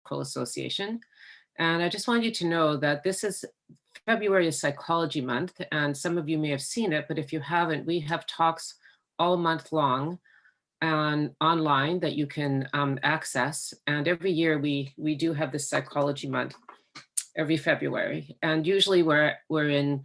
Psychological Association. And I just wanted you to know that this is February is Psychology Month, and some of you may have seen it, but if you haven't, we have talks all month long and online that you can access. And every year we do have this Psychology Month every February. And usually we're in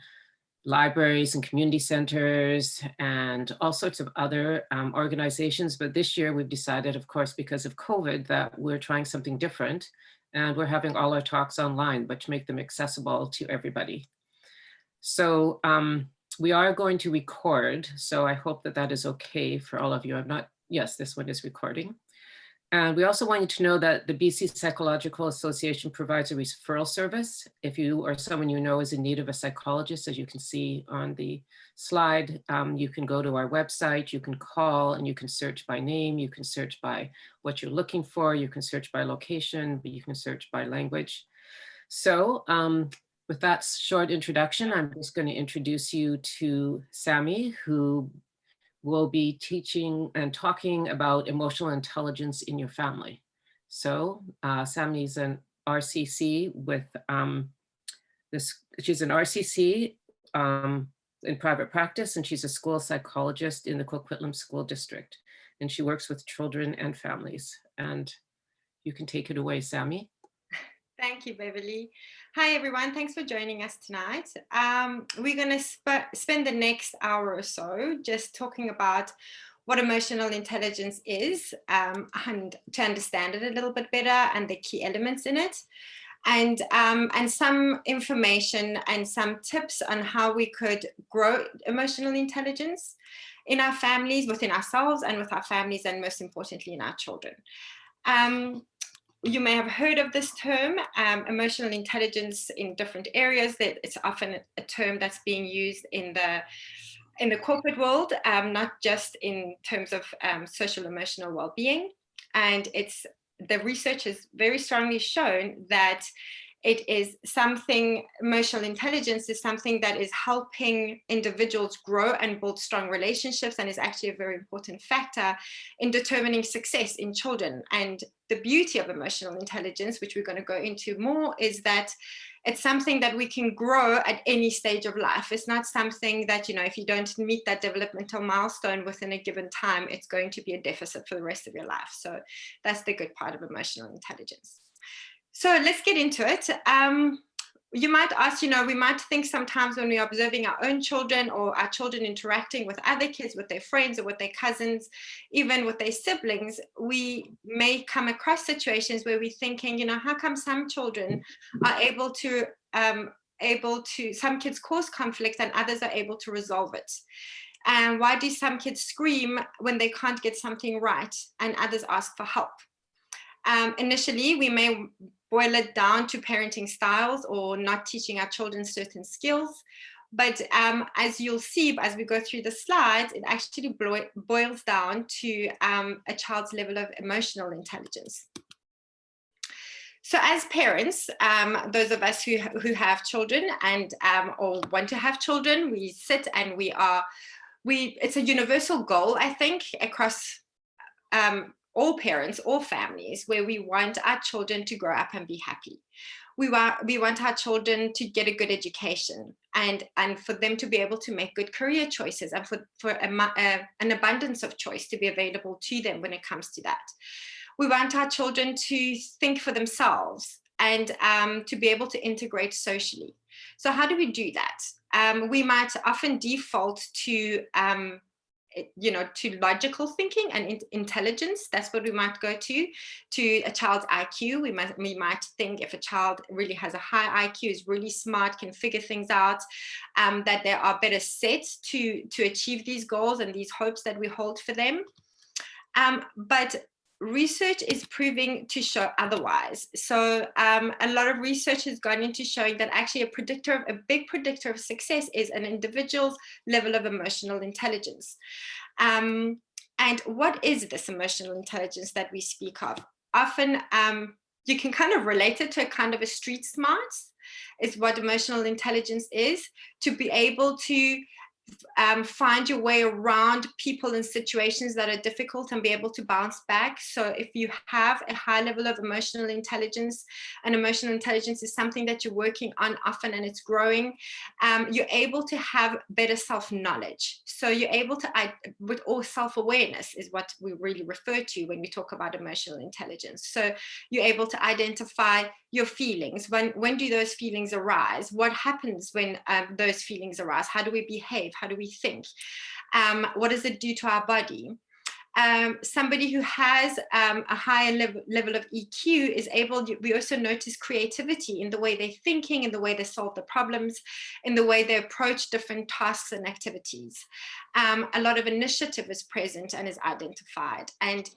libraries and community centers and all sorts of other organizations. But this year we've decided, of course, because of COVID, that we're trying something different. And we're having all our talks online, but to make them accessible to everybody. So we are going to record. So I hope that that is okay for all of you. Yes, this one is recording. And we also want you to know that the BC Psychological Association provides a referral service. If you or someone you know is in need of a psychologist, as you can see on the slide, you can go to our website, you can call, and you can search by name, you can search by what you're looking for, you can search by location, but you can search by language. So with that short introduction, I'm just going to introduce you to Sammy, who will be teaching and talking about emotional intelligence in your family. So Sammy's an RCC with she's an RCC in private practice, and she's a school psychologist in the Coquitlam School District. And she works with children and families. And you can take it away, Sammy. Thank you, Beverly. Hi, everyone. Thanks for joining us tonight. We're going to spend the next hour or so just talking about what emotional intelligence is and to understand it a little bit better and the key elements in it, and some information and some tips on how we could grow emotional intelligence in our families, within ourselves and with our families, and most importantly in our children. You may have heard of this term, emotional intelligence, in different areas. That it's often a term that's being used in the corporate world, not just in terms of social emotional well-being. And the research has very strongly shown that it is something, emotional intelligence is something that is helping individuals grow and build strong relationships, and is actually a very important factor in determining success in children. And the beauty of emotional intelligence, which we're going to go into more, is that it's something that we can grow at any stage of life. It's not something that, if you don't meet that developmental milestone within a given time, it's going to be a deficit for the rest of your life. So that's the good part of emotional intelligence. So let's get into it. You might ask, we might think sometimes when we're observing our own children or our children interacting with other kids, with their friends or with their cousins, even with their siblings, we may come across situations where we're thinking, how come some children are able to, some kids cause conflict and others are able to resolve it? And why do some kids scream when they can't get something right and others ask for help? Initially, we may boil it down to parenting styles or not teaching our children certain skills. But as you'll see, as we go through the slides, it actually boils down to a child's level of emotional intelligence. So as parents, those of us who have children and or want to have children, we sit and it's a universal goal, I think, across all parents, all families, where we want our children to grow up and be happy. We want our children to get a good education and for them to be able to make good career choices, and for an abundance of choice to be available to them when it comes to that. We want our children to think for themselves and to be able to integrate socially. So how do we do that? We might often default to logical thinking and intelligence. That's what we might go to a child's IQ. We might think if a child really has a high IQ, is really smart, can figure things out, that they are better set to achieve these goals and these hopes that we hold for them. But research is proving to show otherwise. So a lot of research has gone into showing that actually a big predictor of success is an individual's level of emotional intelligence. And what is this emotional intelligence that we speak of? Often you can kind of relate it to a kind of a street smarts, is what emotional intelligence is, to be able to find your way around people and situations that are difficult and be able to bounce back. So if you have a high level of emotional intelligence, and emotional intelligence is something that you're working on often and it's growing, you're able to have better self-knowledge. So you're able to, or self-awareness is what we really refer to when we talk about emotional intelligence. So you're able to identify your feelings. When do those feelings arise? What happens when those feelings arise? How do we behave? How do we think? What does it do to our body? Somebody who has a higher level of EQ is able, we also notice creativity in the way they're thinking, in the way they solve the problems, in the way they approach different tasks and activities. A lot of initiative is present and is identified. And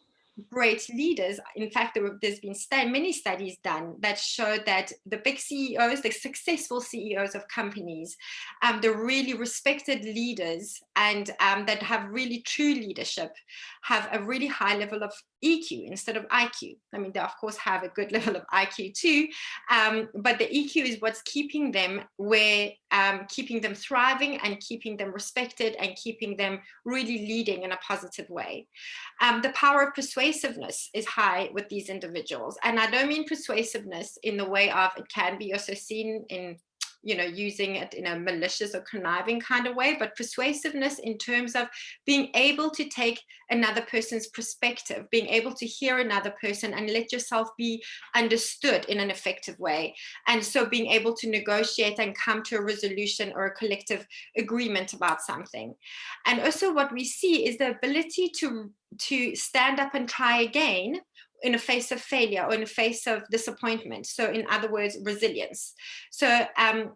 great leaders, in fact, there's been many studies done that show that the big CEOs, the successful CEOs of companies, the really respected leaders and that have really true leadership have a really high level of EQ instead of IQ. I mean, they of course have a good level of IQ too, but the EQ is what's keeping them keeping them thriving and keeping them respected and keeping them really leading in a positive way. The power of persuasiveness is high with these individuals. And I don't mean persuasiveness in the way of, it can be also seen in, using it in a malicious or conniving kind of way, but persuasiveness in terms of being able to take another person's perspective, being able to hear another person and let yourself be understood in an effective way. And so being able to negotiate and come to a resolution or a collective agreement about something. And also what we see is the ability to stand up and try again in the face of failure or in the face of disappointment. So in other words, resilience. So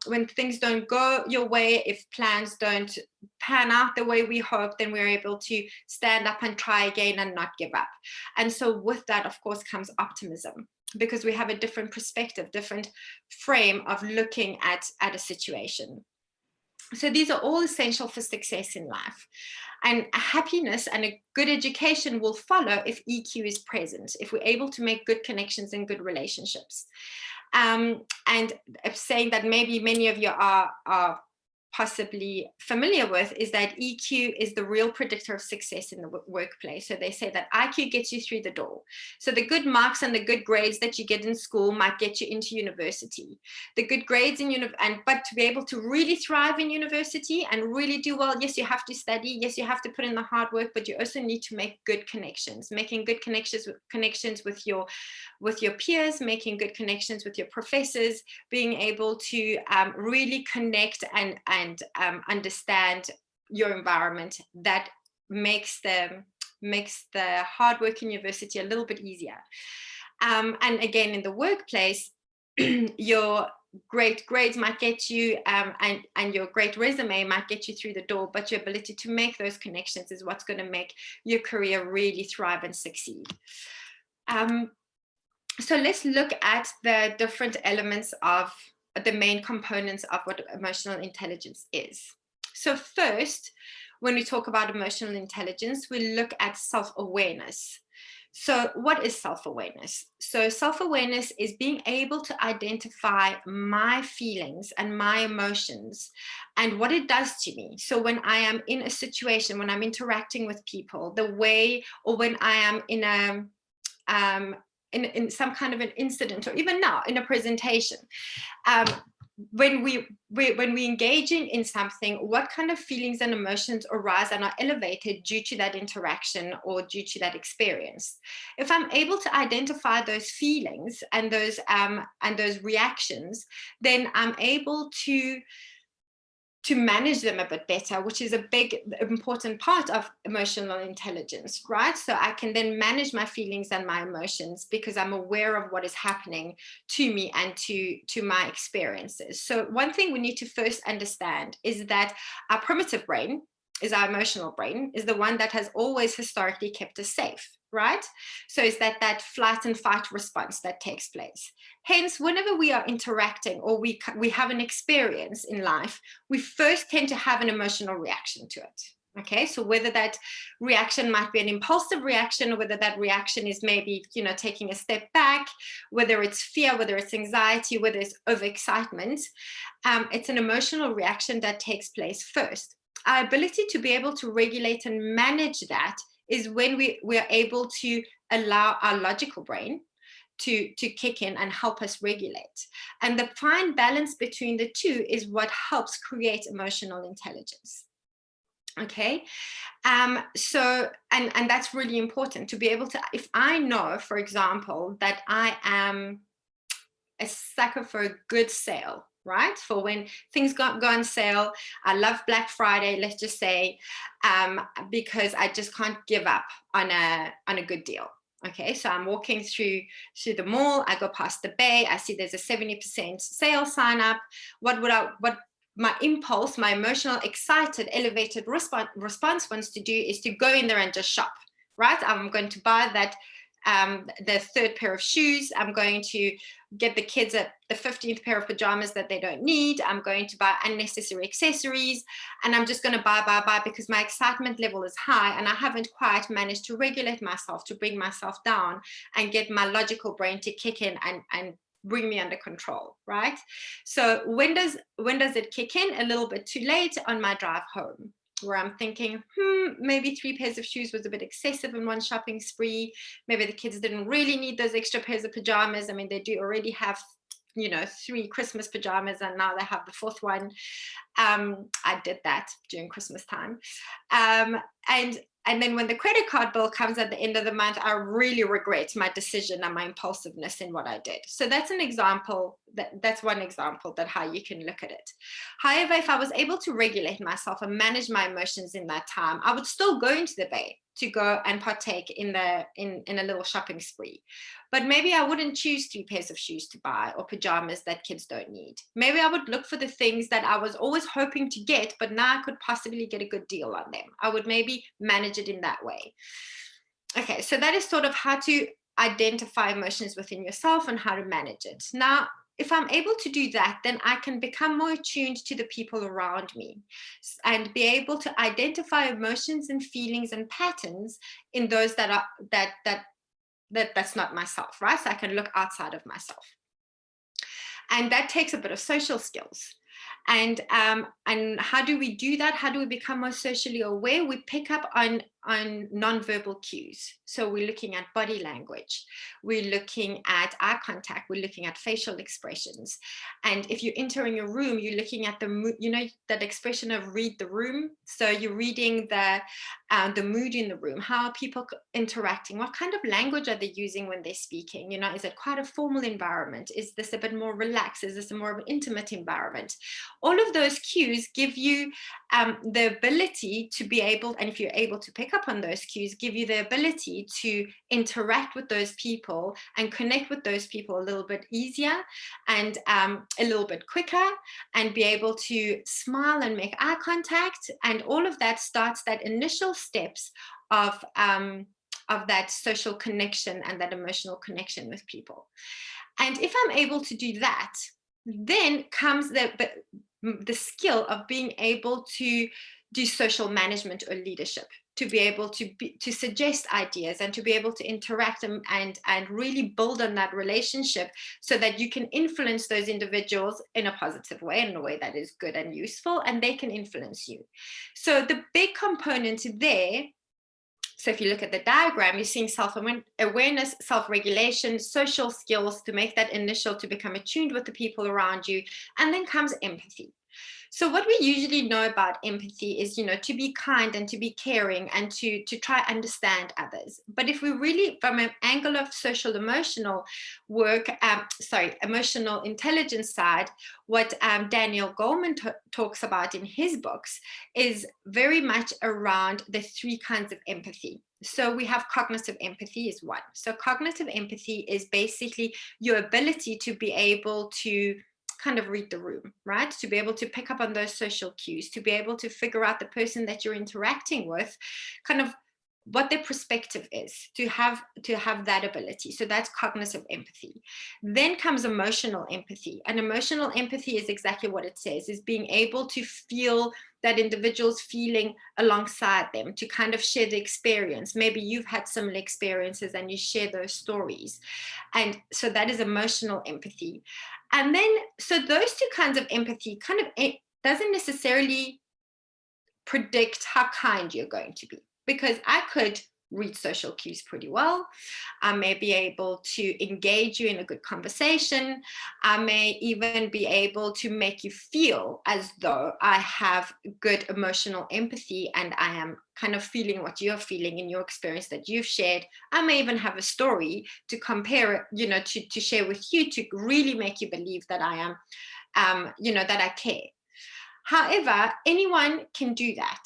when things don't go your way, if plans don't pan out the way we hope, then we're able to stand up and try again and not give up. And so with that, of course, comes optimism, because we have a different perspective, different frame of looking at a situation. So these are all essential for success in life. And happiness and a good education will follow if EQ is present, if we're able to make good connections and good relationships. And saying that maybe many of you are possibly familiar with is that EQ is the real predictor of success in the workplace. So they say that IQ gets you through the door. So the good marks and the good grades that you get in school might get you into university. The good grades but to be able to really thrive in university and really do well, yes, you have to study, yes, you have to put in the hard work, but you also need to make good connections, making good connections with your peers, making good connections with your professors, being able to really connect and understand your environment. That makes the hard work in university a little bit easier. And again, in the workplace, your great grades might get you and your great resume might get you through the door, but your ability to make those connections is what's going to make your career really thrive and succeed. So let's look at the different elements of the main components of what emotional intelligence is. So first, when we talk about emotional intelligence, we look at self-awareness. So what is self-awareness? So self-awareness is being able to identify my feelings and my emotions and what it does to me. So when I am in a situation, when I'm interacting with people, the way, or when I am in some kind of an incident, or even now in a presentation, when we engaging in something, what kind of feelings and emotions arise and are elevated due to that interaction or due to that experience? If I'm able to identify those feelings and those reactions, then I'm able to manage them a bit better, which is a big important part of emotional intelligence, right? So I can then manage my feelings and my emotions because I'm aware of what is happening to me and to my experiences. So one thing we need to first understand is that our primitive brain, is our emotional brain, is the one that has always historically kept us safe, right? So is that flight and fight response that takes place. Hence, whenever we are interacting or we have an experience in life, we first tend to have an emotional reaction to it. Okay, so whether that reaction might be an impulsive reaction, or whether that reaction is maybe, taking a step back, whether it's fear, whether it's anxiety, whether it's overexcitement, it's an emotional reaction that takes place first. our ability to be able to regulate and manage that is when we are able to allow our logical brain to kick in and help us regulate. And the fine balance between the two is what helps create emotional intelligence. Okay. So, and that's really important to be able to, if I know, for example, that I am a sucker for a good sale, right? For when things go on sale. I love Black Friday, let's just say, because I just can't give up on a good deal. Okay, so I'm walking through the mall. I go past the bay. I see there's a 70% sale sign up. What my impulse, my emotional, excited, elevated response wants to do is to go in there and just shop, right? I'm going to buy that the third pair of shoes. I'm going to get the kids the 15th pair of pajamas that they don't need. I'm going to buy unnecessary accessories, and I'm just going to buy because my excitement level is high and I haven't quite managed to regulate myself, to bring myself down and get my logical brain to kick in and bring me under control, right? So when does it kick in? A little bit too late on my drive home, where I'm thinking, maybe 3 pairs of shoes was a bit excessive in one shopping spree. Maybe the kids didn't really need those extra pairs of pajamas. I mean, they do already have, 3 Christmas pajamas, and now they have the 4th one. I did that during Christmas time. And then when the credit card bill comes at the end of the month, I really regret my decision and my impulsiveness in what I did. So that's an example, that's one example that how you can look at it. However, if I was able to regulate myself and manage my emotions in that time, I would still go into the bay to go and partake in a little shopping spree. But maybe I wouldn't choose 3 pairs of shoes to buy or pajamas that kids don't need. Maybe I would look for the things that I was always hoping to get, but now I could possibly get a good deal on them. I would maybe manage it in that way. Okay, so that is sort of how to identify emotions within yourself and how to manage it. Now, if I'm able to do that, then I can become more attuned to the people around me and be able to identify emotions and feelings and patterns in those that are that's not myself, right? So I can look outside of myself. And that takes a bit of social skills. And how do we do that? How do we become more socially aware? We pick up on nonverbal cues. So we're looking at body language. We're looking at eye contact. We're looking at facial expressions. And if you're entering a room, you're looking at that expression of read the room. So you're reading the mood in the room. How are people interacting? What kind of language are they using when they're speaking? Is it quite a formal environment? Is this a bit more relaxed? Is this a more of an intimate environment? All of those cues give you the ability to be able, and if you're able to pick up on those cues, give you the ability to interact with those people and connect with those people a little bit easier and a little bit quicker, and be able to smile and make eye contact. And all of that starts that initial steps of that social connection and that emotional connection with people. And if I'm able to do that, then comes the skill of being able to do social management or leadership, to be able to suggest ideas and to be able to interact and really build on that relationship so that you can influence those individuals in a positive way, in a way that is good and useful, and they can influence you. So the big component there, so if you look at the diagram, you're seeing self-awareness, self-regulation, social skills to make that initial, to become attuned with the people around you, and then comes empathy. So what we usually know about empathy is, to be kind and to be caring and to try understand others. But if we really, from an angle of social emotional work, emotional intelligence side, what Daniel Goleman talks about in his books is very much around the 3 kinds of empathy. So we have cognitive empathy is one. So cognitive empathy is basically your ability to be able to kind of read the room, right? To be able to pick up on those social cues, to be able to figure out the person that you're interacting with, kind of what their perspective is, to have that ability. So that's cognitive empathy. Then comes emotional empathy. And emotional empathy is exactly what it says, is being able to feel that individual's feeling alongside them, to kind of share the experience. Maybe you've had similar experiences and you share those stories. And so that is emotional empathy. And then, so those 2 kinds of empathy kind of, it doesn't necessarily predict how kind you're going to be, because I could read social cues pretty well. I may be able to engage you in a good conversation. I may even be able to make you feel as though I have good emotional empathy and I am kind of feeling what you're feeling in your experience that you've shared. I may even have a story to compare it, you know, to share with you, to really make you believe that I am, you know, that I care. However, anyone can do that.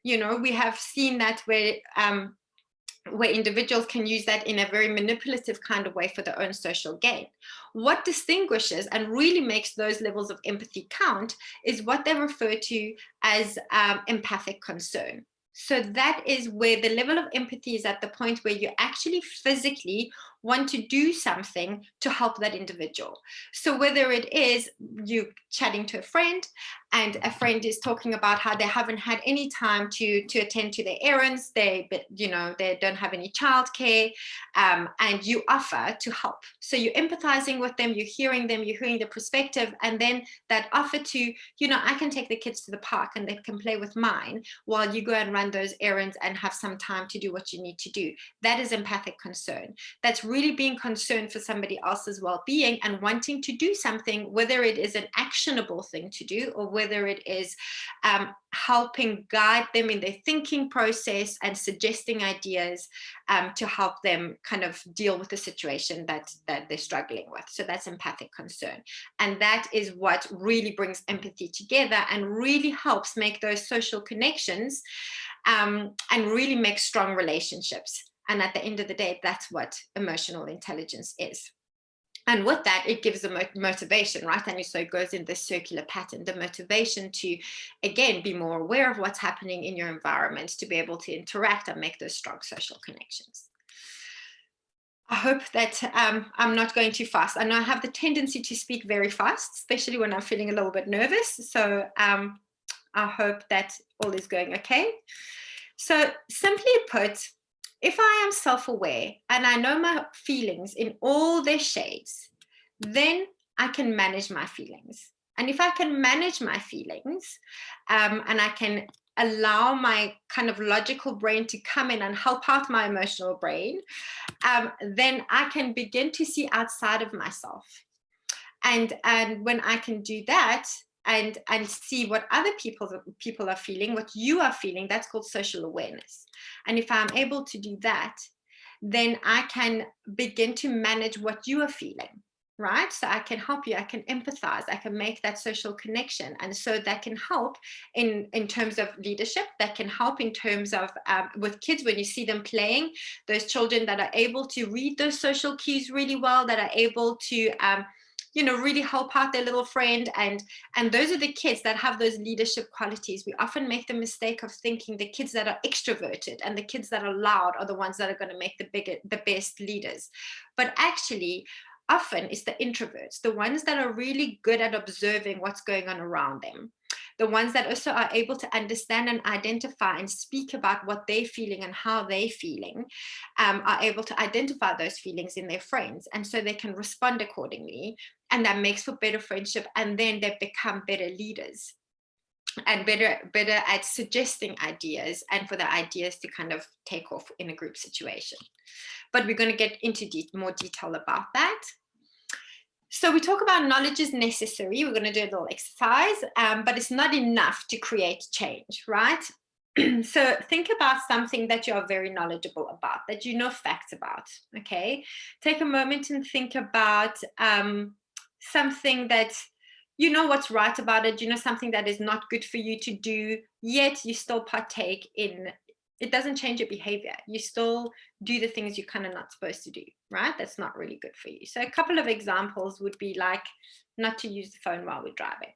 You know, we have seen that where individuals can use that in a very manipulative kind of way for their own social gain. What distinguishes and really makes those levels of empathy count is what they refer to as empathic concern. So that is where the level of empathy is at the point where you actually physically want to do something to help that individual. So whether it is you chatting to a friend and a friend is talking about how they haven't had any time to attend to their errands, they don't have any childcare, and you offer to help. So you're empathizing with them, you're hearing the perspective, and then that offer to, you know, I can take the kids to the park and they can play with mine while you go and run those errands and have some time to do what you need to do. That is empathic concern. That's really being concerned for somebody else's well-being and wanting to do something, whether it is an actionable thing to do or whether it is helping guide them in their thinking process and suggesting ideas to help them kind of deal with the situation that they're struggling with. So that's empathic concern. And that is what really brings empathy together and really helps make those social connections and really make strong relationships. And at the end of the day, that's what emotional intelligence is. And with that, it gives a motivation, right? And so it goes in this circular pattern, the motivation to, again, be more aware of what's happening in your environment, to be able to interact and make those strong social connections. I hope that I'm not going too fast. I know I have the tendency to speak very fast, especially when I'm feeling a little bit nervous. So I hope that all is going okay. So simply put, if I am self-aware and I know my feelings in all their shades, then I can manage my feelings. And if I can manage my feelings and I can allow my kind of logical brain to come in and help out my emotional brain, then I can begin to see outside of myself. And when I can do that, and see what other people are feeling, what you are feeling, that's called social awareness. And if I'm able to do that, then I can begin to manage what you are feeling, right? So I can help you, I can empathize, I can make that social connection. And so that can help in terms of leadership, that can help in terms of with kids, when you see them playing, those children that are able to read those social cues really well, that are able to really help out their little friend. And those are the kids that have those leadership qualities. We often make the mistake of thinking the kids that are extroverted and the kids that are loud are the ones that are going to make the best leaders. But actually, often it's the introverts, the ones that are really good at observing what's going on around them. The ones that also are able to understand and identify and speak about what they're feeling and how they're feeling, are able to identify those feelings in their friends. And so they can respond accordingly. And that makes for better friendship. And then they become better leaders and better at suggesting ideas and for the ideas to kind of take off in a group situation. But we're going to get into more detail about that. So we talk about knowledge is necessary. We're going to do a little exercise, but it's not enough to create change, right? So think about something that you are very knowledgeable about, that you know facts about, okay? Take a moment and think about something that you know what's right about it, you know something that is not good for you to do, yet you still partake in. It doesn't change your behavior. You still do the things you're kind of not supposed to do, right? That's not really good for you. So a couple of examples would be like not to use the phone while we're driving,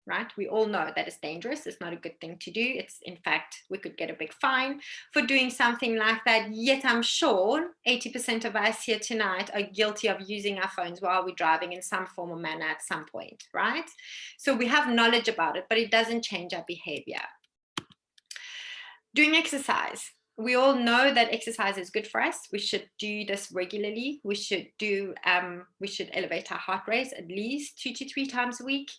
right? We all know that it's dangerous. It's not a good thing to do. It's, in fact, we could get a big fine for doing something like that. Yet I'm sure 80% of us here tonight are guilty of using our phones while we're driving in some form or manner at some point, right? So we have knowledge about it, but it doesn't change our behavior. Doing exercise. We all know that exercise is good for us. We should do this regularly. We should elevate our heart rate at least 2 to 3 times a week.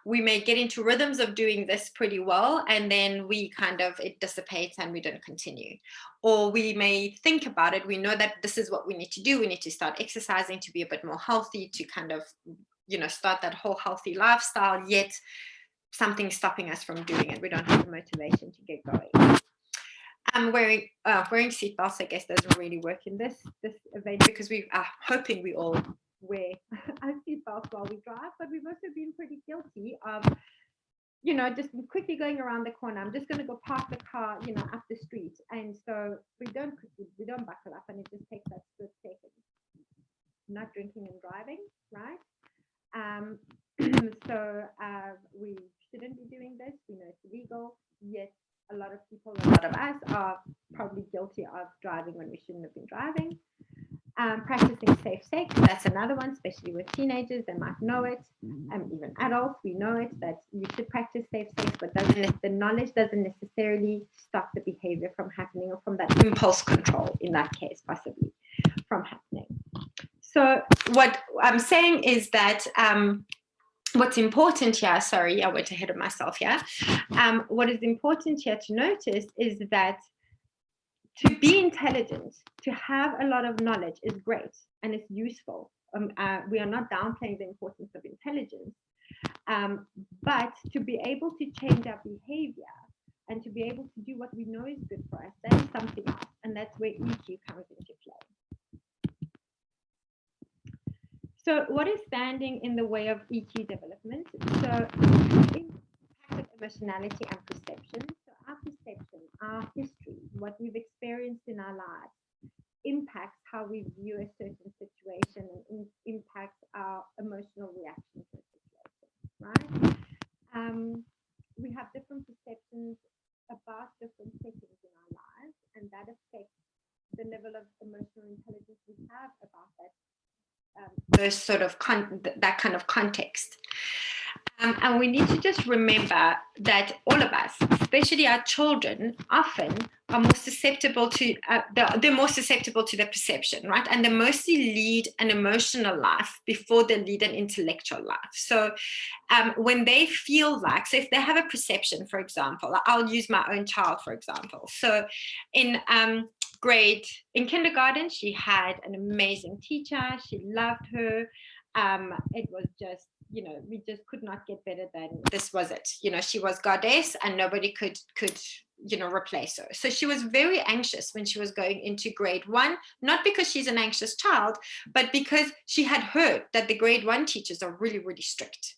We may get into rhythms of doing this pretty well, and then it dissipates and we don't continue. Or we may think about it. We know that this is what we need to do. We need to start exercising to be a bit more healthy, to start that whole healthy lifestyle, yet something's stopping us from doing it. We don't have the motivation to get going. Wearing seatbelts, I guess, doesn't really work in this event, because we are hoping we all wear our seatbelts while we drive, but we've also been pretty guilty of, just quickly going around the corner. I'm just going to go park the car, up the street, and so we don't buckle up, and it just takes that split second. Not drinking and driving, right? So we shouldn't be doing this. We know it's illegal, yet a lot of us are probably guilty of driving when we shouldn't have been driving. Practicing safe sex, that's another one, especially with teenagers. They might know it. Even adults, we know it, that you should practice safe sex, but the knowledge doesn't necessarily stop the behavior from happening, or from that impulse control, in that case, possibly from happening. So what I'm saying is that what's important here, sorry, I went ahead of myself here. What is important here to notice is that to be intelligent, to have a lot of knowledge is great and it's useful. We are not downplaying the importance of intelligence, but to be able to change our behavior and to be able to do what we know is good for us, that is something else. And that's where EQ comes into play. So what is standing in the way of EQ development? So impact of emotionality and perception. So our perception, our history, what we've experienced in our lives impacts how we view a certain situation and impacts our emotional reaction to a situation, right? We have different perceptions about different settings in our lives, and that affects the level of emotional intelligence we have about that that kind of context. And we need to just remember that all of us, especially our children, often are more susceptible to they're more susceptible to the perception, right? And they mostly lead an emotional life before they lead an intellectual life. So when they feel like, so if they have a perception, for example, I'll use my own child, for example. So in kindergarten, she had an amazing teacher. She loved her. It was just, we just could not get better than this was it. She was goddess and nobody could replace her. So she was very anxious when she was going into grade 1, not because she's an anxious child, but because she had heard that the grade 1 teachers are really, really strict.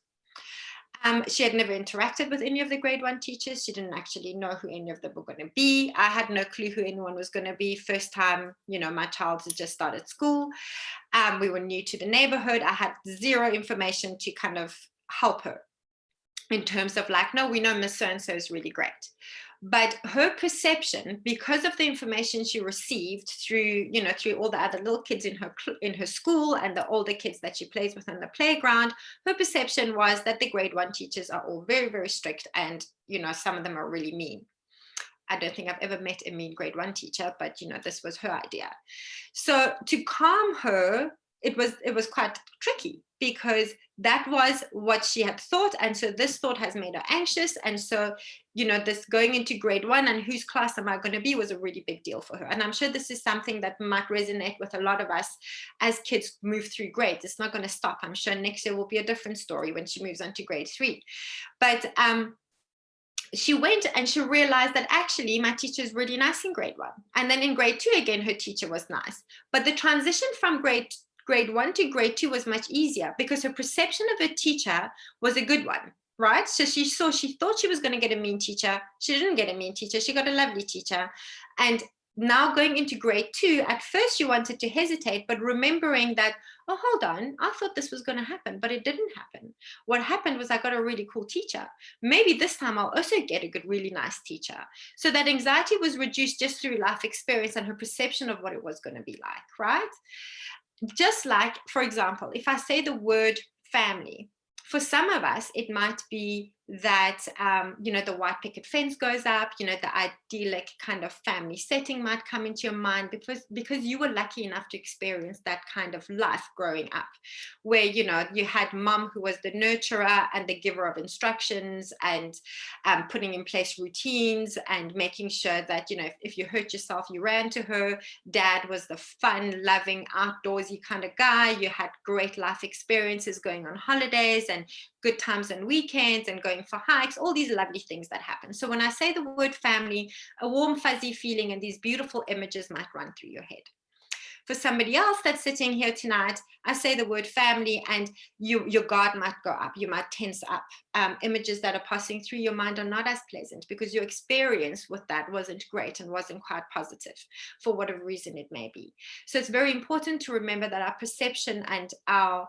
She had never interacted with any of the grade 1 teachers. She didn't actually know who any of them were going to be. I had no clue who anyone was going to be. First time, my child had just started school. We were new to the neighborhood. I had zero information to kind of help her in terms of like, no, we know Miss So-and-so is really great. But her perception, because of the information she received through all the other little kids in her school and the older kids that she plays with on the playground, her perception was that the grade 1 teachers are all very, very strict, and some of them are really mean. I don't think I've ever met a mean grade 1 teacher, but this was her idea. So to calm her, it was quite tricky, because that was what she had thought, and so this thought has made her anxious, and so this going into grade 1 and whose class am I going to be was a really big deal for her. And I'm sure this is something that might resonate with a lot of us as kids move through grades. It's not going to stop. I'm sure next year will be a different story when she moves on to grade 3. But she went and she realized that actually my teacher is really nice in grade 1. And then in grade 2, again, her teacher was nice. But the transition from grade 1 to grade 2 was much easier, because her perception of her teacher was a good one, right? So she thought she was going to get a mean teacher. She didn't get a mean teacher. She got a lovely teacher. And now going into grade 2, at first she wanted to hesitate, but remembering that, oh, hold on, I thought this was going to happen, but it didn't happen. What happened was I got a really cool teacher. Maybe this time I'll also get a good, really nice teacher. So that anxiety was reduced just through life experience and her perception of what it was going to be like, right? Just like, for example, if I say the word family, for some of us, it might be that, the white picket fence goes up, the idyllic kind of family setting might come into your mind because you were lucky enough to experience that kind of life growing up, where, you had mom who was the nurturer and the giver of instructions, and putting in place routines and making sure that, if you hurt yourself, you ran to her. Dad was the fun, loving, outdoorsy kind of guy. You had great life experiences going on holidays and good times and weekends and going for hikes, all these lovely things that happen. So when I say the word family, a warm, fuzzy feeling and these beautiful images might run through your head. For somebody else that's sitting here tonight, I say the word family and your guard might go up, you might tense up. Images that are passing through your mind are not as pleasant because your experience with that wasn't great and wasn't quite positive for whatever reason it may be. So it's very important to remember that our perception and our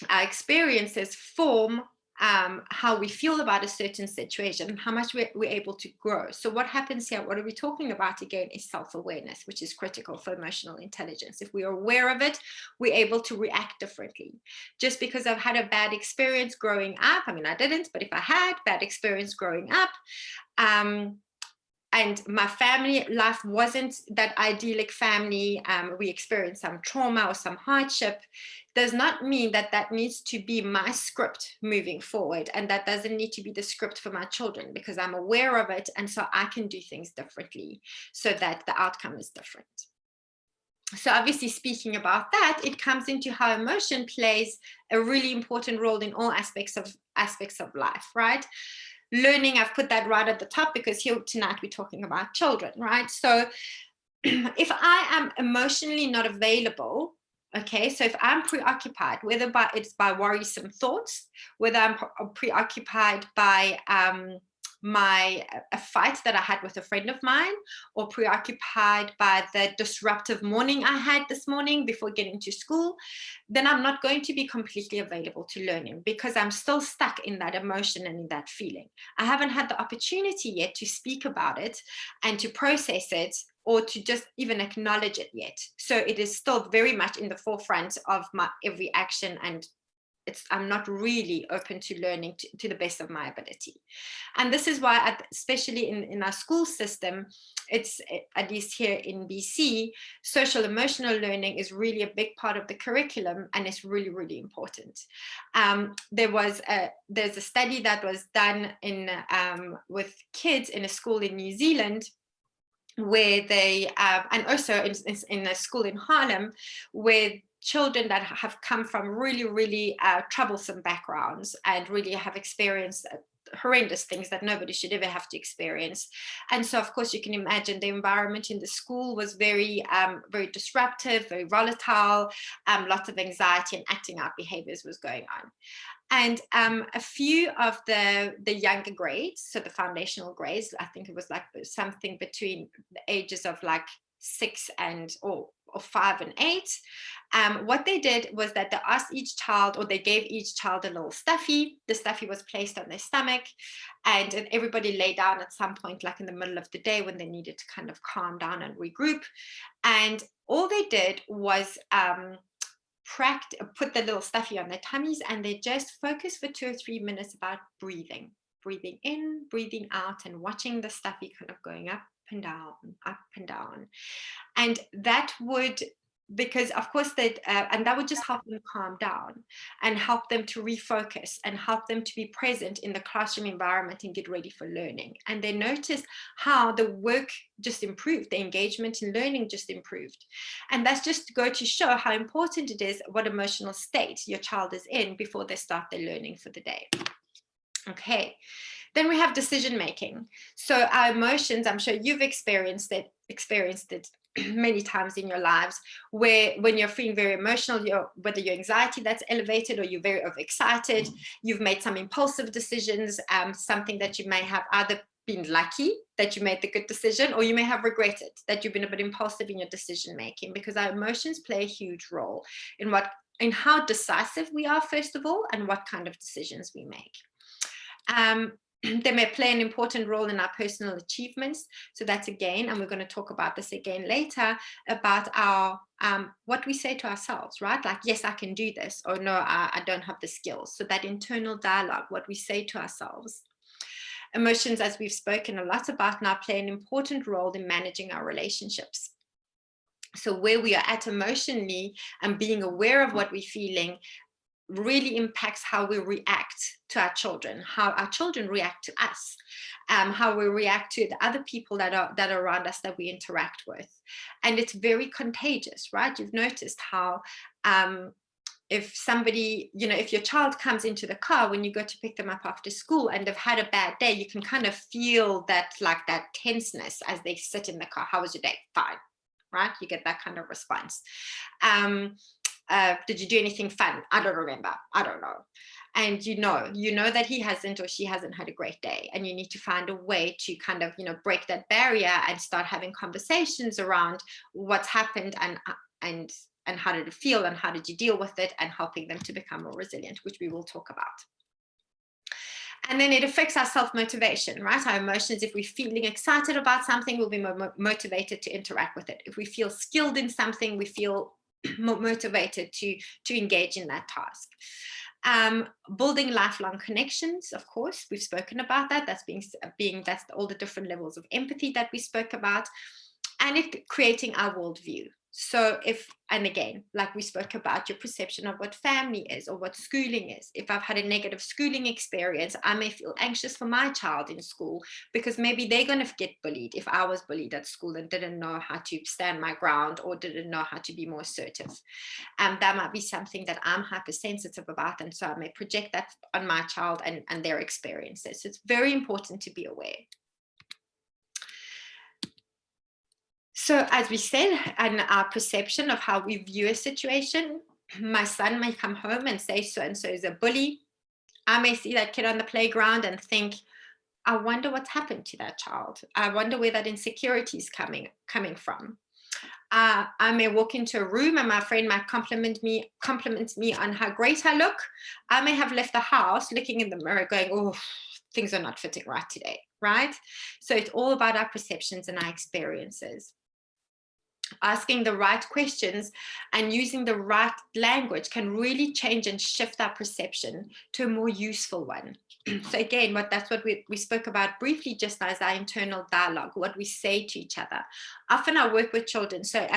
experiences form how we feel about a certain situation and how much we're able to grow. So what happens here, what are we talking about again, is self-awareness, which is critical for emotional intelligence. If we are aware of it, we're able to react differently. Just because I've had a bad experience growing up, I mean, I didn't, but if I had bad experience growing up, and my family life wasn't that idyllic family, we experienced some trauma or some hardship, does not mean that that needs to be my script moving forward. And that doesn't need to be the script for my children, because I'm aware of it. And so I can do things differently so that the outcome is different. So obviously, speaking about that, it comes into how emotion plays a really important role in all aspects of life, right? Learning, I've put that right at the top because here tonight we're talking about children, right? So if I am emotionally not available, okay, so if I'm preoccupied, whether it's by worrisome thoughts, whether I'm preoccupied by a fight that I had with a friend of mine, or preoccupied by the disruptive morning I had this morning before getting to school, then I'm not going to be completely available to learning because I'm still stuck in that emotion and in that feeling. I haven't had the opportunity yet to speak about it and to process it, or to just even acknowledge it yet. So it is still very much in the forefront of my every action, and I'm not really open to learning to the best of my ability. And this is why, especially in our school system, it's, at least here in BC, social emotional learning is really a big part of the curriculum, and it's really, really important. There's a study that was done with kids in a school in New Zealand, where they, and also in a school in Harlem, where children that have come from really, really troublesome backgrounds and really have experienced horrendous things that nobody should ever have to experience. And so, of course, you can imagine the environment in the school was very, very disruptive, very volatile, lots of anxiety and acting out behaviors was going on. And a few of the younger grades, so the foundational grades, I think it was like something between the ages of like 6 or 5 and 8. What they did was that they asked each child, or they gave each child a little stuffy. The stuffy was placed on their stomach, and everybody lay down at some point, like in the middle of the day when they needed to kind of calm down and regroup. And all they did was put the little stuffy on their tummies, and they just focus for 2 or 3 minutes about breathing in, breathing out, and watching the stuffy kind of going up and down, up and down. And that would, because of course and that would just help them calm down and help them to refocus and help them to be present in the classroom environment and get ready for learning. And they noticed how the work just improved, the engagement in learning just improved. And that's just to go to show how important it is what emotional state your child is in before they start their learning for the day. Okay. Then we have decision making. So our emotions, I'm sure you've experienced it many times in your lives, where when you're feeling very emotional, whether your anxiety that's elevated or you're very overexcited, you've made some impulsive decisions, something that you may have either been lucky that you made the good decision, or you may have regretted that you've been a bit impulsive in your decision making, because our emotions play a huge role in how decisive we are, first of all, and what kind of decisions we make. They may play an important role in our personal achievements. So that's again, and we're going to talk about this again later, about our what we say to ourselves, right? Like, yes, I can do this, or no, I don't have the skills. So that internal dialogue, what we say to ourselves. Emotions, as we've spoken a lot about now, play an important role in managing our relationships. So where we are at emotionally and being aware of what we're feeling really impacts how we react to our children, how our children react to us, how we react to the other people that are around us that we interact with. And it's very contagious, right? You've noticed how if somebody, if your child comes into the car when you go to pick them up after school and they've had a bad day, you can kind of feel that, like that tenseness as they sit in the car. How was your day? Fine, right? You get that kind of response. Did you do anything fun? I don't remember. I don't know. And you know that he hasn't or she hasn't had a great day, and you need to find a way to kind of, break that barrier and start having conversations around what's happened and how did it feel and how did you deal with it, and helping them to become more resilient, which we will talk about. And then it affects our self-motivation, right? Our emotions, if we're feeling excited about something, we'll be more motivated to interact with it. If we feel skilled in something, we feel more motivated to engage in that task. Building lifelong connections, of course, we've spoken about that. That's that's all the different levels of empathy that we spoke about, and it creating our worldview. So and again, like we spoke about, your perception of what family is or what schooling is. If I've had a negative schooling experience, I may feel anxious for my child in school because maybe they're going to get bullied if I was bullied at school and didn't know how to stand my ground or didn't know how to be more assertive. That might be something that I'm hypersensitive about, and so I may project that on my child and their experiences. So it's very important to be aware. So as we said, and our perception of how we view a situation, my son may come home and say so-and-so is a bully. I may see that kid on the playground and think, I wonder what's happened to that child. I wonder where that insecurity is coming from. I may walk into a room and my friend might compliment me on how great I look. I may have left the house looking in the mirror going, oh, things are not fitting right today, right? So it's all about our perceptions and our experiences. Asking the right questions and using the right language can really change and shift our perception to a more useful one. So again, that's what we spoke about briefly just now, as our internal dialogue, what we say to each other. Often I work with children. So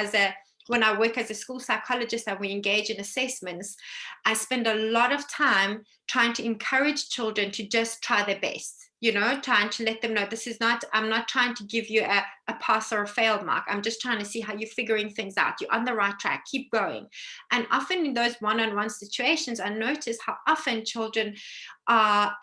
when I work as a school psychologist and we engage in assessments, I spend a lot of time trying to encourage children to just try their best. Trying to let them know I'm not trying to give you a pass or a fail mark. I'm just trying to see how you're figuring things out. You're on the right track, keep going. And often in those one-on-one situations, I notice how often children are,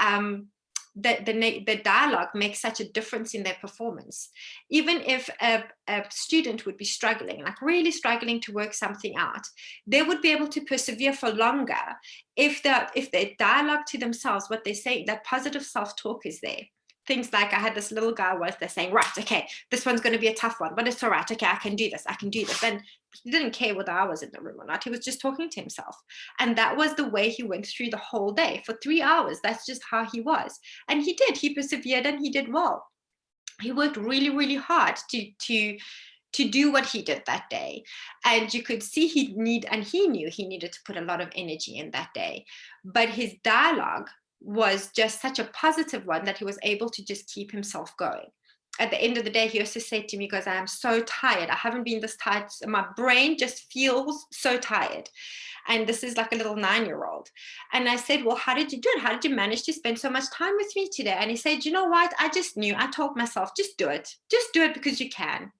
the dialogue makes such a difference in their performance. Even if a student would be struggling, like really struggling to work something out, they would be able to persevere for longer if their dialogue to themselves, what they say, that positive self-talk is there. Things like, I had this little guy once, they're saying, right, okay, this one's going to be a tough one, but it's all right. Okay, I can do this. And he didn't care whether I was in the room or not. He was just talking to himself. And that was the way he went through the whole day for 3 hours. That's just how he was. And he persevered and he did well. He worked really, really hard to do what he did that day. And you could see he knew he needed to put a lot of energy in that day. But his dialogue was just such a positive one that he was able to just keep himself going. At the end of the day, he also said to me, because I am so tired. I haven't been this tired. My brain just feels so tired. And this is like a little 9-year-old. And I said, well, how did you do it? How did you manage to spend so much time with me today? And he said, you know what? I just knew. I told myself, just do it. Just do it because you can.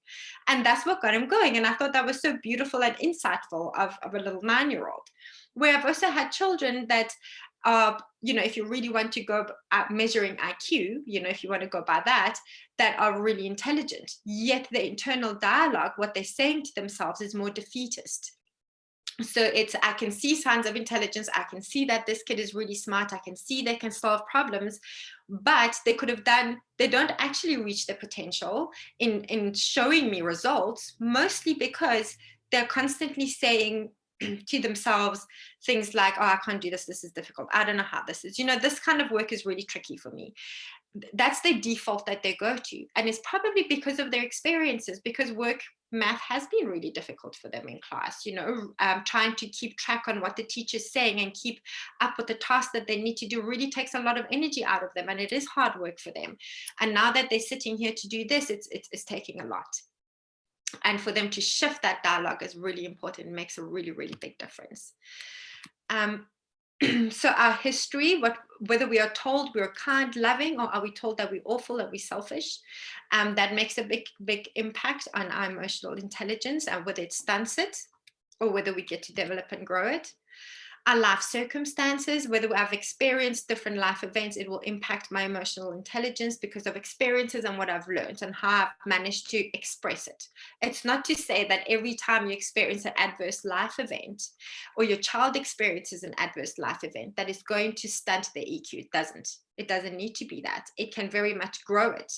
And that's what got him going. And I thought that was so beautiful and insightful of a little 9-year-old. Where I've also had children that, if you really want to go measuring IQ, if you want to go by that are really intelligent, yet the internal dialogue, what they're saying to themselves is more defeatist. So I can see signs of intelligence. I can see that this kid is really smart. I can see they can solve problems, but they don't actually reach their potential in showing me results, mostly because they're constantly saying to themselves things like, oh, I can't do this, this is difficult, I don't know how this is, this kind of work is really tricky for me. That's the default that they go to, and it's probably because of their experiences, because math has been really difficult for them in class, trying to keep track on what the teacher's saying and keep up with the tasks that they need to do really takes a lot of energy out of them, and it is hard work for them. And now that they're sitting here to do this, it's taking a lot. And for them to shift that dialogue is really important. It makes a really, really big difference. So our history, whether we are told we're kind, loving, or are we told that we're awful, that we're selfish, that makes a big, big impact on our emotional intelligence, and whether it stunts it or whether we get to develop and grow it. Our life circumstances, whether I've experienced different life events, it will impact my emotional intelligence because of experiences and what I've learned and how I've managed to express it. It's not to say that every time you experience an adverse life event or your child experiences an adverse life event, that is going to stunt their EQ. It doesn't. It doesn't need to be that. It can very much grow it.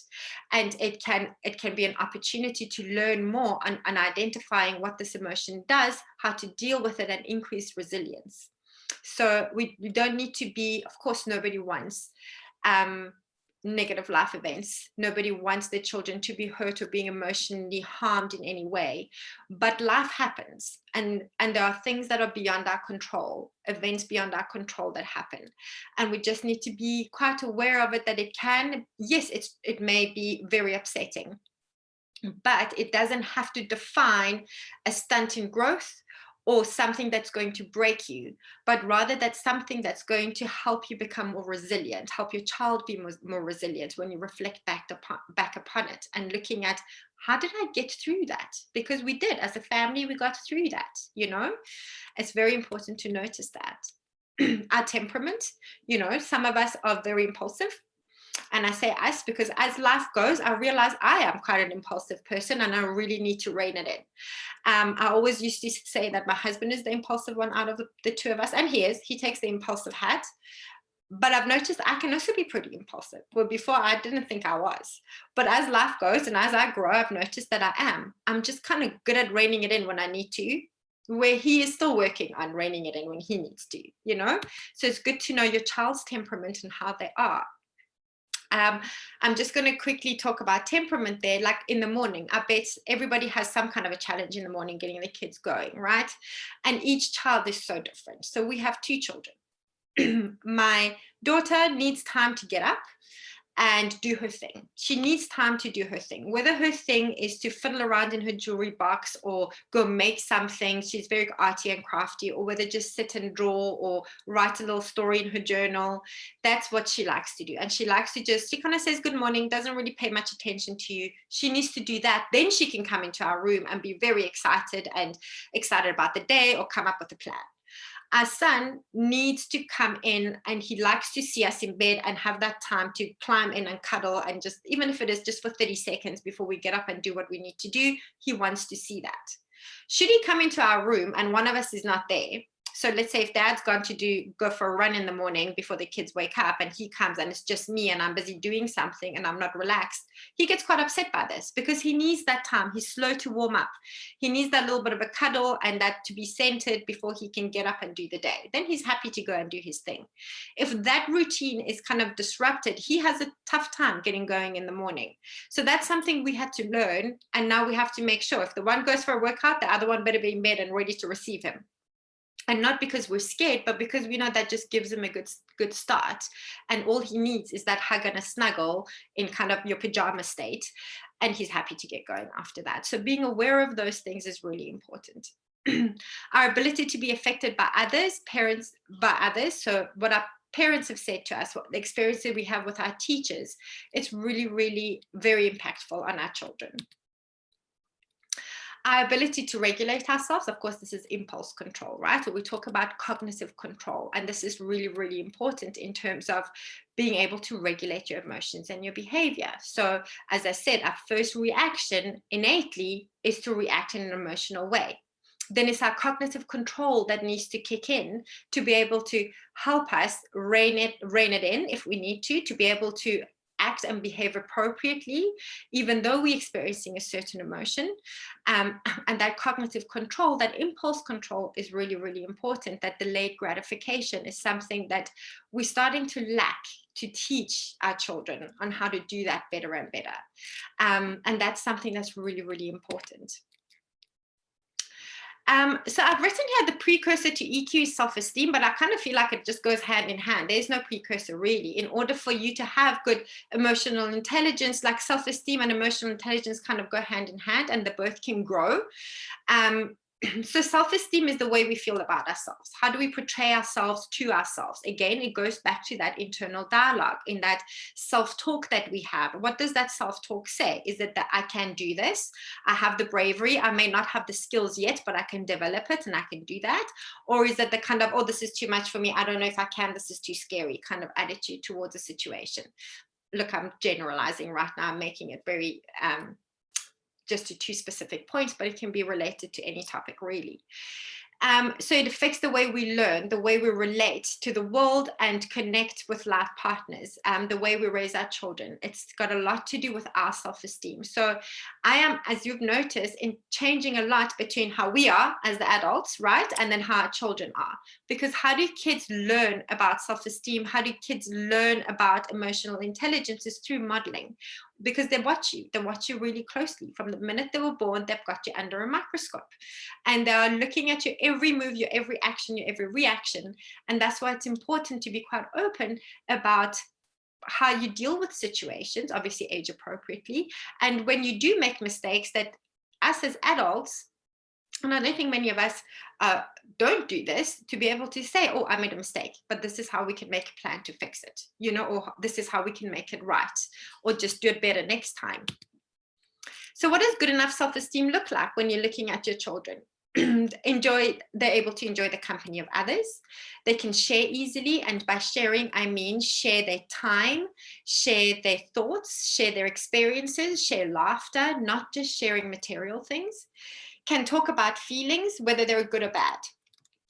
And it can be an opportunity to learn more on identifying what this emotion does, how to deal with it, and increase resilience. So we don't need to be, of course, nobody wants negative life events. Nobody wants their children to be hurt or being emotionally harmed in any way. But life happens, and there are things that are beyond our control, events beyond our control that happen. And we just need to be quite aware of it, that it can, yes, it may be very upsetting, but it doesn't have to define a stunt in growth or something that's going to break you, but rather that's something that's going to help you become more resilient, help your child be more resilient when you reflect back upon it and looking at, how did I get through that? Because we did, as a family, we got through that, It's very important to notice that. Our temperament, some of us are very impulsive. And I say us because as life goes, I realize I am quite an impulsive person and I really need to rein it in. I always used to say that my husband is the impulsive one out of the two of us, and he takes the impulsive hat. But I've noticed I can also be pretty impulsive. Well, before I didn't think I was. But as life goes and as I grow, I've noticed that I am. I'm just kind of good at reining it in when I need to, where he is still working on reining it in when he needs to, So it's good to know your child's temperament and how they are. I'm just going to quickly talk about temperament there. Like in the morning, I bet everybody has some kind of a challenge in the morning getting the kids going, right? And each child is so different. So we have two children. My daughter needs time to get up and do her thing. She needs time to do her thing. Whether her thing is to fiddle around in her jewelry box or go make something, she's very arty and crafty, or whether just sit and draw or write a little story in her journal, that's what she likes to do. And she likes to she kind of says good morning, doesn't really pay much attention to you. She needs to do that. Then she can come into our room and be very excited about the day or come up with a plan. Our son needs to come in and he likes to see us in bed and have that time to climb in and cuddle, and just, even if it is just for 30 seconds before we get up and do what we need to do, he wants to see that. Should he come into our room and one of us is not there, so let's say if dad's gone to go for a run in the morning before the kids wake up and he comes and it's just me and I'm busy doing something and I'm not relaxed, he gets quite upset by this because he needs that time. He's slow to warm up. He needs that little bit of a cuddle and that to be centered before he can get up and do the day. Then he's happy to go and do his thing. If that routine is kind of disrupted, he has a tough time getting going in the morning. So that's something we had to learn. And now we have to make sure if the one goes for a workout, the other one better be in bed and ready to receive him. And not because we're scared, but because we know that just gives him a good start. And all he needs is that hug and a snuggle in kind of your pajama state. And he's happy to get going after that. So being aware of those things is really important. Our ability to be affected by others, So what our parents have said to us, what the experience that we have with our teachers, it's really, really very impactful on our children. Our ability to regulate ourselves, of course, this is impulse control, right? So we talk about cognitive control, and this is really, really important in terms of being able to regulate your emotions and your behavior. So as I said, our first reaction innately is to react in an emotional way. Then it's our cognitive control that needs to kick in to be able to help us rein it in if we need to be able to act and behave appropriately, even though we're experiencing a certain emotion. And that cognitive control, that impulse control is really, really important. That delayed gratification is something that we're starting to lack, to teach our children on how to do that better and better. And that's something that's really, really important. So I've written here the precursor to EQ self-esteem, but I kind of feel like it just goes hand in hand. There's no precursor really. In order for you to have good emotional intelligence, like self-esteem and emotional intelligence kind of go hand in hand, and they both can grow. So self-esteem is the way we feel about ourselves. How do we portray ourselves to ourselves? Again, it goes back to that internal dialogue, in that self-talk that we have. What does that self-talk say? Is it that I can do this? I have the bravery. I may not have the skills yet, but I can develop it and I can do that. Or is it the kind of, oh, this is too much for me. I don't know if I can. This is too scary kind of attitude towards a situation. Look, I'm generalizing right now. I'm making it very just to two specific points, but it can be related to any topic really. So it affects the way we learn, the way we relate to the world and connect with life partners, the way we raise our children. It's got a lot to do with our self-esteem. So I am, as you've noticed, in changing a lot between how we are as the adults, right? And then how our children are. Because how do kids learn about self-esteem? How do kids learn about emotional intelligence? Is through modeling. Because they watch you really closely. From the minute they were born, they've got you under a microscope. And they are looking at your every move, your every action, your every reaction. And that's why it's important to be quite open about how you deal with situations, obviously age appropriately. And when you do make mistakes, that us as adults, and I don't think many of us don't do this, to be able to say, oh, I made a mistake, but this is how we can make a plan to fix it, or this is how we can make it right, or just do it better next time. So what does good enough self-esteem look like when you're looking at your children? They're able to enjoy the company of others. They can share easily, and by sharing I mean share their time, share their thoughts, share their experiences, share laughter, not just sharing material things. Can talk about feelings, whether they're good or bad.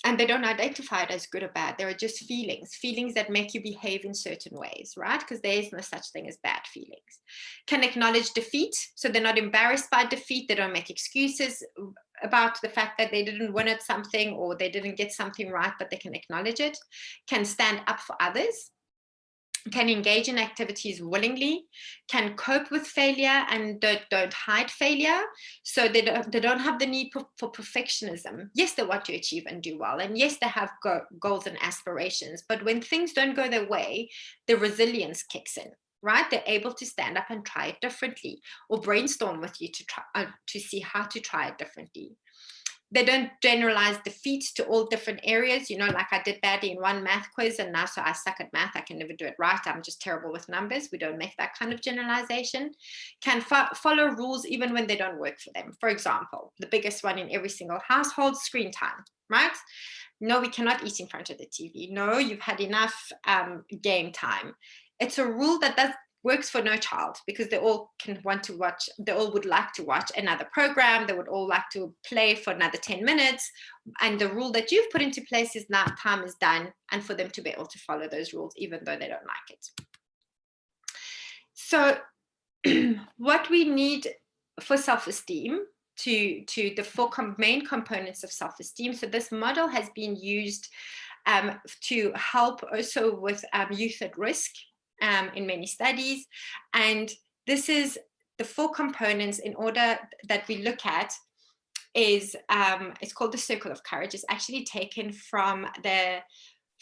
And they don't identify it as good or bad. There are just feelings that make you behave in certain ways, right? Because there is no such thing as bad feelings. Can acknowledge defeat, so they're not embarrassed by defeat. They don't make excuses about the fact that they didn't win at something or they didn't get something right, but they can acknowledge it. Can stand up for others. Can engage in activities willingly, can cope with failure and don't hide failure. So they don't have the need for perfectionism. Yes, they want to achieve and do well. And yes, they have goals and aspirations. But when things don't go their way, the resilience kicks in, right? They're able to stand up and try it differently, or brainstorm with you to try to see how to try it differently. They don't generalize defeat to all different areas. Like I did badly in one math quiz and now so I suck at math. I can never do it right. I'm just terrible with numbers. We don't make that kind of generalization. Can follow rules even when they don't work for them. For example, the biggest one in every single household, screen time, right? No, we cannot eat in front of the TV. No, you've had enough game time. It's a rule that works for no child, because they all would like to watch another program. They would all like to play for another 10 minutes. And the rule that you've put into place is now time is done, and for them to be able to follow those rules, even though they don't like it. So what we need for self-esteem, to the four main components of self-esteem. So this model has been used to help also with youth at risk, in many studies. And this is the four components in order that we look at is, it's called the circle of courage. It's actually taken from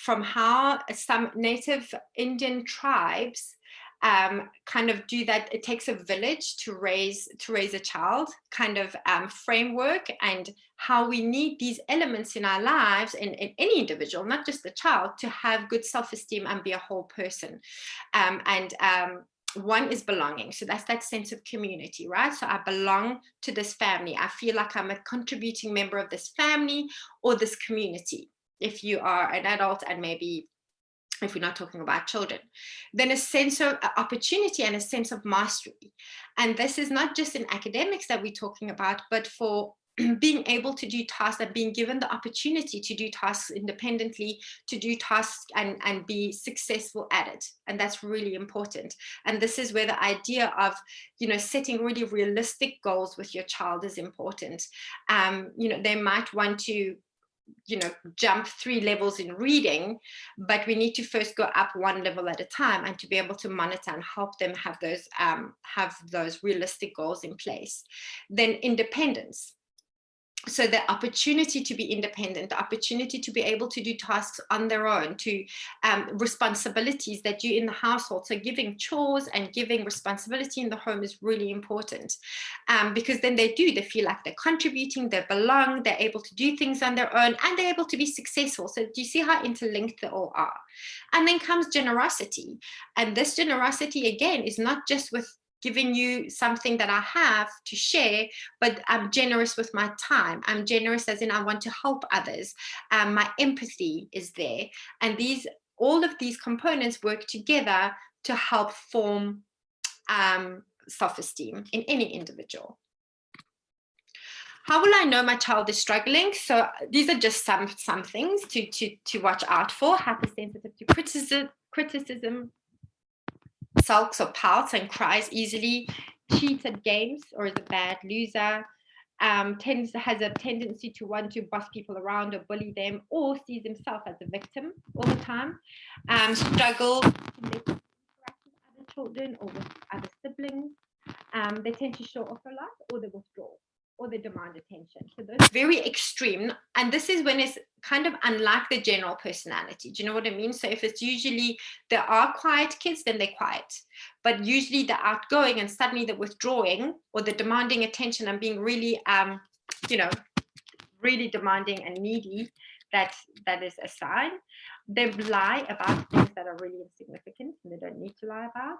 how some native Indian tribes kind of do that. It takes a village to raise a child kind of framework, and how we need these elements in our lives, in any individual, not just the child, to have good self-esteem and be a whole person. One is belonging. So that's that sense of community, right? So I belong to this family. I feel like I'm a contributing member of this family or this community. If you are an adult, and maybe if we're not talking about children, then a sense of opportunity and a sense of mastery. And this is not just in academics that we're talking about, but for being able to do tasks and being given the opportunity to do tasks independently, to do tasks and be successful at it. And that's really important. And this is where the idea of, setting really realistic goals with your child is important. They might want to jump 3 levels in reading, but we need to first go up 1 level at a time, and to be able to monitor and help them have those realistic goals in place. Then independence. So the opportunity to be independent, the opportunity to be able to do tasks on their own, to responsibilities that you in the household. So giving chores and giving responsibility in the home is really important, because then they feel like they're contributing, they belong, they're able to do things on their own, and they're able to be successful. So do you see how interlinked they all are? And then comes generosity. And this generosity, again, is not just with giving you something that I have to share, but I'm generous with my time. I'm generous as in I want to help others. My empathy is there. And all of these components work together to help form self-esteem in any individual. How will I know my child is struggling? So these are just some things to watch out for. Hypersensitive to criticism, sulks or pouts and cries easily, cheats at games or is a bad loser, has a tendency to want to boss people around or bully them, or sees himself as a victim all the time, struggle to interact with other children or with other siblings. They tend to show off a lot, or they withdraw, or they demand attention. So those are very extreme. And this is when it's kind of unlike the general personality. Do you know what I mean? So if it's usually there are quiet kids, then they're quiet. But usually they're outgoing and suddenly they're withdrawing, or they're demanding attention and being really, really demanding and needy, that is a sign. They lie about things that are really insignificant and they don't need to lie about.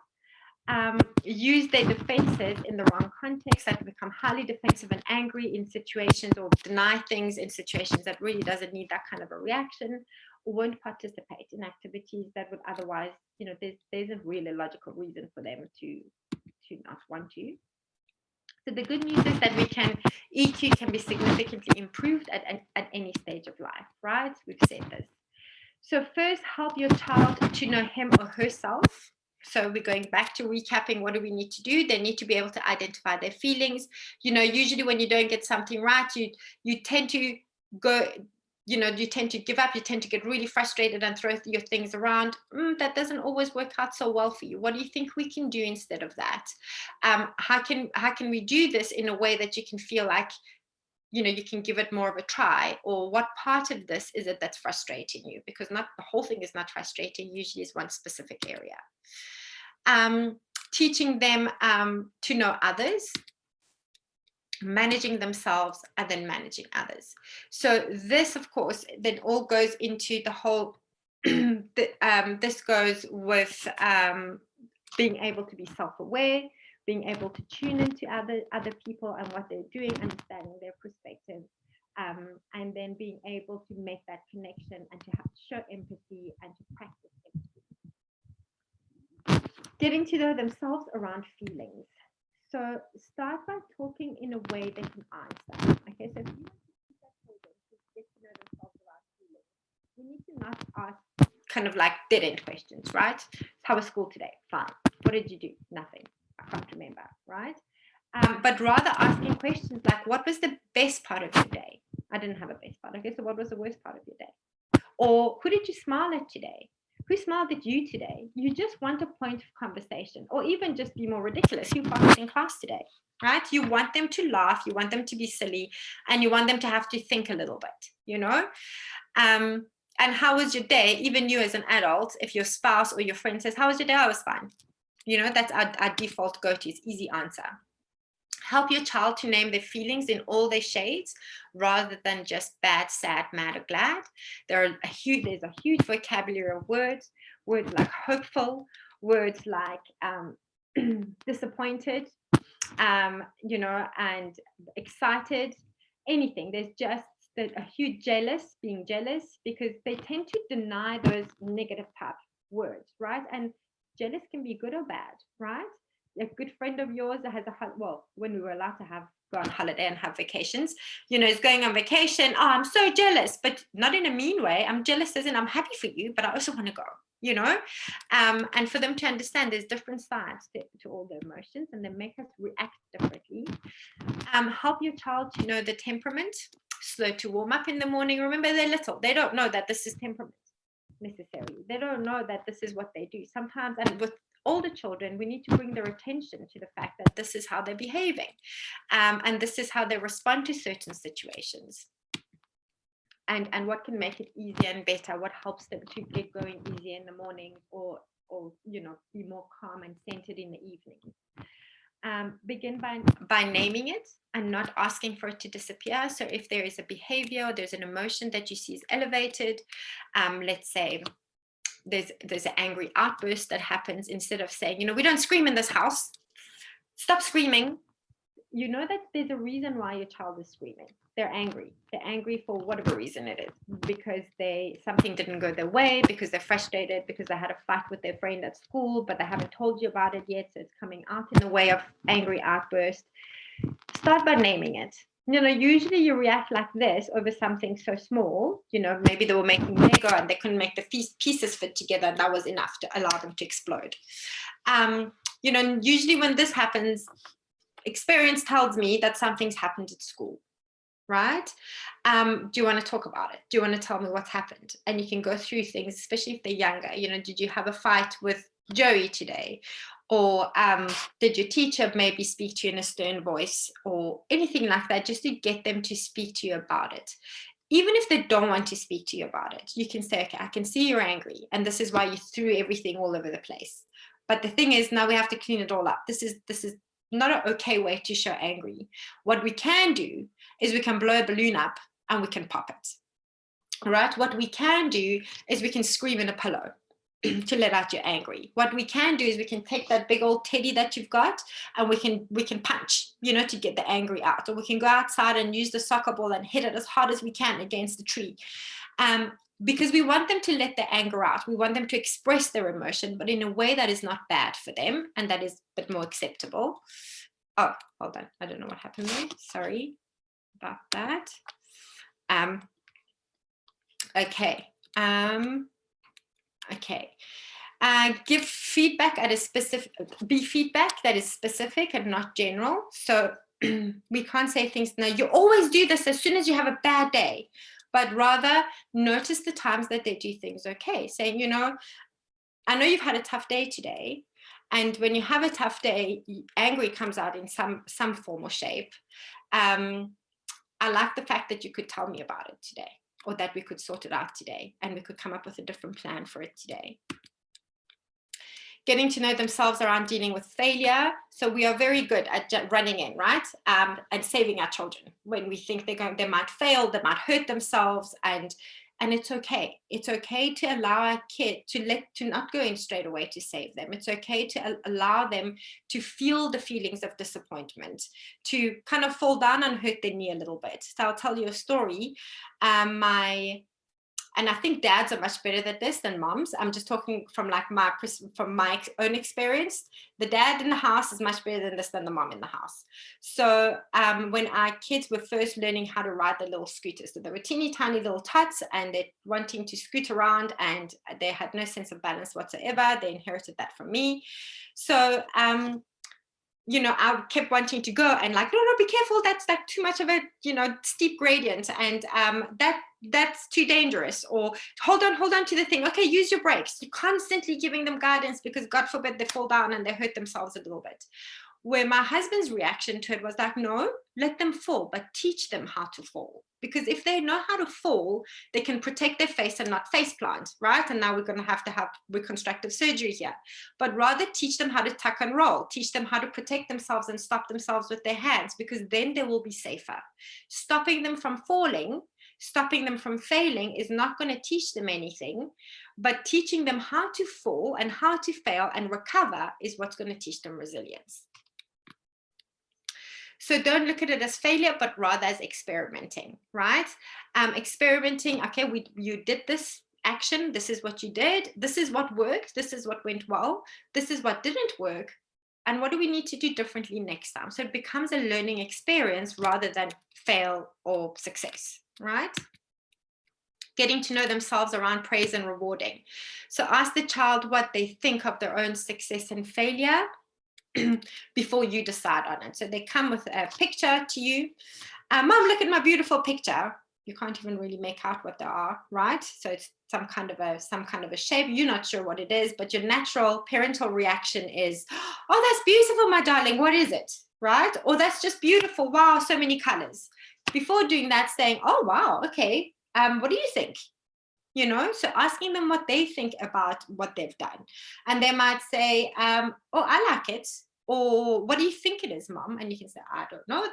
Use their defenses in the wrong context, that become highly defensive and angry in situations, or deny things in situations that really doesn't need that kind of a reaction, or won't participate in activities that would otherwise, there's a really logical reason for them to not want to. So the good news is that EQ can be significantly improved at any stage of life, right? We've said this. So first, help your child to know him or herself. So we're going back to recapping, what do we need to do? They need to be able to identify their feelings. Usually when you don't get something right, you tend to go, you tend to give up, you tend to get really frustrated and throw your things around. That doesn't always work out so well for you. What do you think we can do instead of that? How can we do this in a way that you can feel like, you can give it more of a try? Or what part of this is it that's frustrating you? Because not the whole thing is not frustrating, usually is one specific area. Teaching them to know others, managing themselves, and then managing others. So this, of course, then all goes into the whole, this goes with being able to be self-aware, being able to tune into other people and what they're doing, understanding their perspective, and then being able to make that connection and to show empathy and to practice empathy. Getting to know themselves around feelings. So start by talking in a way they can answer. Okay, so if you want to children to get to know themselves around feelings, we need to not ask kind of like dead-end questions, right? How was school today? Fine. What did you do? Nothing. I can't remember, right? But rather asking questions like, what was the best part of your day? I didn't have a best part. Okay, so what was the worst part of your day? Or who did you smile at today? Who smiled at you today? You just want a point of conversation, or even just be more ridiculous. Who farted in class today, right? You want them to laugh, you want them to be silly, and you want them to have to think a little bit, And how was your day? Even you as an adult, if your spouse or your friend says, how was your day? I was fine. That's our default go-to. It's easy answer. Help your child to name their feelings in all their shades, rather than just bad, sad, mad, or glad. There's a huge vocabulary of words like hopeful, words like disappointed, and excited, anything. There's just a huge being jealous, because they tend to deny those negative type words, right? And jealous can be good or bad, right? A good friend of yours that has when we were allowed to have go on holiday and have vacations, is going on vacation. Oh, I'm so jealous, but not in a mean way. I'm jealous as in I'm happy for you, but I also want to go, and for them to understand there's different sides to all the emotions, and they make us react differently. Help your child to know the temperament. Slow to warm up in the morning. Remember, they're little. They don't know that this is temperament necessarily. They don't know that this is what they do. Sometimes, and with older children, we need to bring their attention to the fact that this is how they're behaving, and this is how they respond to certain situations, and what can make it easier and better, what helps them to get going easier in the morning, or be more calm and centered in the evening. Begin by naming it and not asking for it to disappear. So if there is a behavior, there's an emotion that you see is elevated, let's say there's an angry outburst that happens, instead of saying, we don't scream in this house, stop screaming. You know that there's a reason why your child is screaming. They're angry. They're angry for whatever reason it is, because something didn't go their way, because they're frustrated, because they had a fight with their friend at school, but they haven't told you about it yet, so it's coming out in the way of angry outburst. Start by naming it. Usually you react like this over something so small. Maybe they were making Lego and they couldn't make the pieces fit together, and that was enough to allow them to explode. Usually when this happens, experience tells me that something's happened at school, right? Do you want to talk about it? Do you want to tell me what's happened? And you can go through things, especially if they're younger. Did you have a fight with Joey today? Or did your teacher maybe speak to you in a stern voice, or anything like that, just to get them to speak to you about it. Even if they don't want to speak to you about it, you can say, okay, I can see you're angry, and this is why you threw everything all over the place. But the thing is, now we have to clean it all up. This is not an okay way to show angry. What we can do is we can blow a balloon up and we can pop it, right? What we can do is we can scream in a pillow to let out your angry. What we can do is we can take that big old teddy that you've got, and we can punch, to get the angry out. Or we can go outside and use the soccer ball and hit it as hard as we can against the tree. Because we want them to let their anger out. We want them to express their emotion, but in a way that is not bad for them, and that is a bit more acceptable. Oh, hold on. I don't know what happened there. Sorry about that. Okay. Okay. Give feedback at a specific, be feedback that is specific and not general. So we can't say things, no, you always do this as soon as you have a bad day, but rather notice the times that they do things okay. Saying, I know you've had a tough day today. And when you have a tough day, angry comes out in some form or shape. I like the fact that you could tell me about it today, or that we could sort it out today, and we could come up with a different plan for it today. Getting to know themselves around dealing with failure. So we are very good at running in, right? And saving our children. When we think they might fail, they might hurt themselves, and it's okay. It's okay to allow our kid to not go in straight away to save them. It's okay to allow them to feel the feelings of disappointment, to kind of fall down and hurt their knee a little bit. So I'll tell you a story. And I think dads are much better at this than moms. I'm just talking from my own experience. The dad in the house is much better than the mom in the house. So when our kids were first learning how to ride the little scooters, so they were teeny tiny little tots, and they're wanting to scoot around, and they had no sense of balance whatsoever. They inherited that from me. So I kept wanting to go, and like, no, be careful. That's like too much of a, steep gradient, and that's too dangerous. Or hold on to the thing. Okay, use your brakes. You're constantly giving them guidance, because God forbid they fall down and they hurt themselves a little bit. Where my husband's reaction to it was like, no, let them fall, but teach them how to fall. Because if they know how to fall, they can protect their face and not face plant, right? And now we're going to have reconstructive surgery here. But rather teach them how to tuck and roll, teach them how to protect themselves and stop themselves with their hands, because then they will be safer. Stopping them from falling, stopping them from failing is not going to teach them anything, but teaching them how to fall and how to fail and recover is what's going to teach them resilience. So don't look at it as failure, but rather as experimenting, right? Experimenting, okay, you did this action, this is what you did, this is what worked, this is what went well, this is what didn't work. And what do we need to do differently next time? So it becomes a learning experience rather than fail or success, right? Getting to know themselves around praise and rewarding. So ask the child what they think of their own success and failure before you decide on it. So they come with a picture to you. Mom, look at my beautiful picture. You can't even really make out what they are, right? So it's some kind of a shape. You're not sure what it is, but your natural parental reaction is, oh, that's beautiful, my darling. What is it? Right? Or that's just beautiful. Wow, so many colors. Before doing that, saying, oh, wow, okay. What do you think? You know, so asking them what they think about what they've done. And they might say, oh, I like it. Or what do you think it is, Mom? And you can say, I don't know.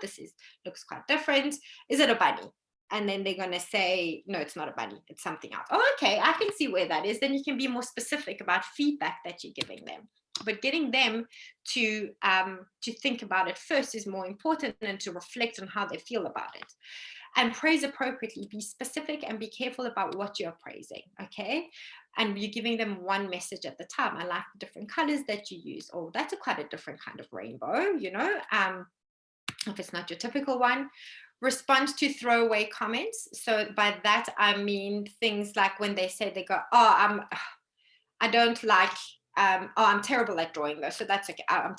Looks quite different. Is it a bunny? And then they're going to say, no, it's not a bunny. It's something else. Oh, okay. I can see where that is. Then you can be more specific about feedback that you're giving them. But getting them to think about it first is more important than to reflect on how they feel about it. And praise appropriately. Be specific and be careful about what you're praising, okay? And you're giving them one message at the time. I like the different colors that you use. Oh, that's quite a different kind of rainbow, you know, if it's not your typical one. Respond to throwaway comments. So by that, I mean things like when they say, they go, oh, I don't like, oh, I'm terrible at drawing though. So that's okay. I'm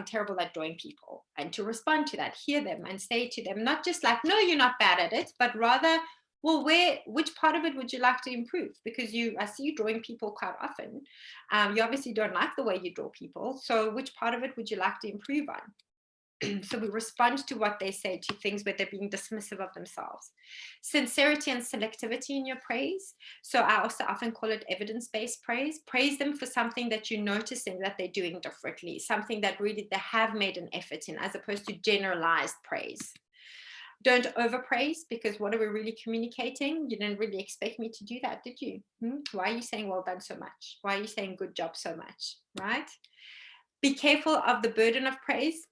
terrible at drawing people. And to respond to that, hear them and say to them, not just like, no, you're not bad at it, but rather, well, which part of it would you like to improve? Because I see you drawing people quite often. You obviously don't like the way you draw people. So which part of it would you like to improve on? So we respond to what they say, to things where they're being dismissive of themselves. Sincerity and selectivity in your praise. So I also often call it evidence-based praise. Praise them for something that you're noticing that they're doing differently, something that really they have made an effort in, as opposed to generalized praise. Don't overpraise, because what are we really communicating? You didn't really expect me to do that, did you? Why are you saying well done so much? Why are you saying good job so much, right? Be careful of the burden of praise.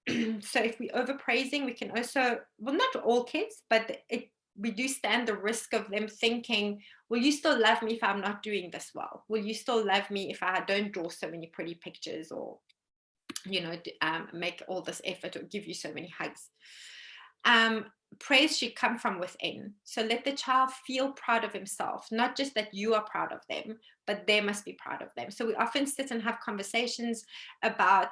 So if we're overpraising, we can also, well, not all kids, but we do stand the risk of them thinking, will you still love me if I'm not doing this well? Will you still love me if I don't draw so many pretty pictures, or, you know, make all this effort, or give you so many hugs? Praise should come from within. So let the child feel proud of himself, not just that you are proud of them, but they must be proud of them. So we often sit and have conversations about,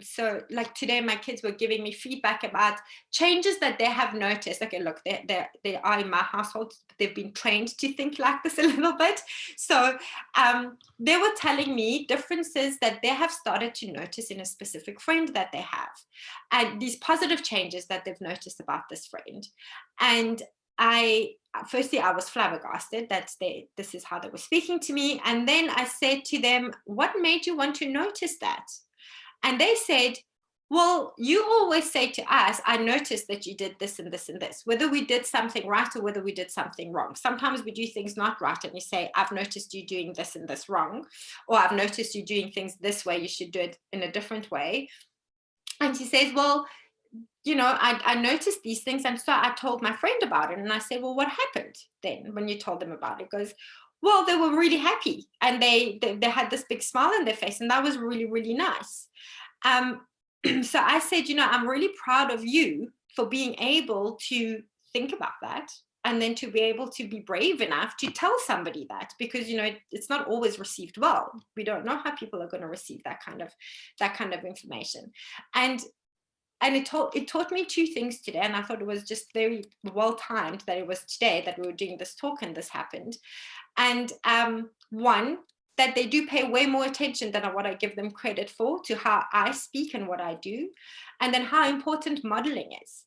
so like today my kids were giving me feedback about changes that they have noticed. Okay, look, they are in my household, they've been trained to think like this a little bit. So they were telling me differences that they have started to notice in a specific friend that they have, and these positive changes that they've noticed about this friend. And firstly, I was flabbergasted that this is how they were speaking to me. And then I said to them, what made you want to notice that? And they said, well, you always say to us, I noticed that you did this and this and this, whether we did something right or whether we did something wrong. Sometimes we do things not right, and you say, I've noticed you doing this and this wrong, or I've noticed you doing things this way, you should do it in a different way. And she says, well, you know, I noticed these things, and so I told my friend about it. And I said, well, what happened then when you told them about it? He goes, well, they were really happy, and they had this big smile on their face, and that was really, really nice. So I said, you know, I'm really proud of you for being able to think about that, and then to be able to be brave enough to tell somebody that, because, you know, it's not always received well. We don't know how people are going to receive that kind of information. And it taught me two things today, and I thought it was just very well timed that it was today that we were doing this talk and this happened. And one, that they do pay way more attention than what I give them credit for, to how I speak and what I do, and then how important modeling is.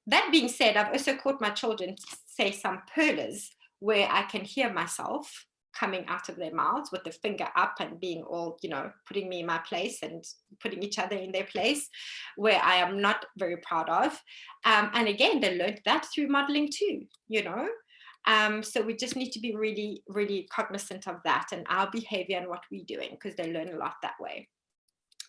That being said, I've also caught my children say some perlers where I can hear myself coming out of their mouths with the finger up and being all, you know, putting me in my place and putting each other in their place, where I am not very proud of. And again, they learned that through modeling too, you know. So we just need to be really, really cognizant of that and our behavior and what we're doing, because they learn a lot that way.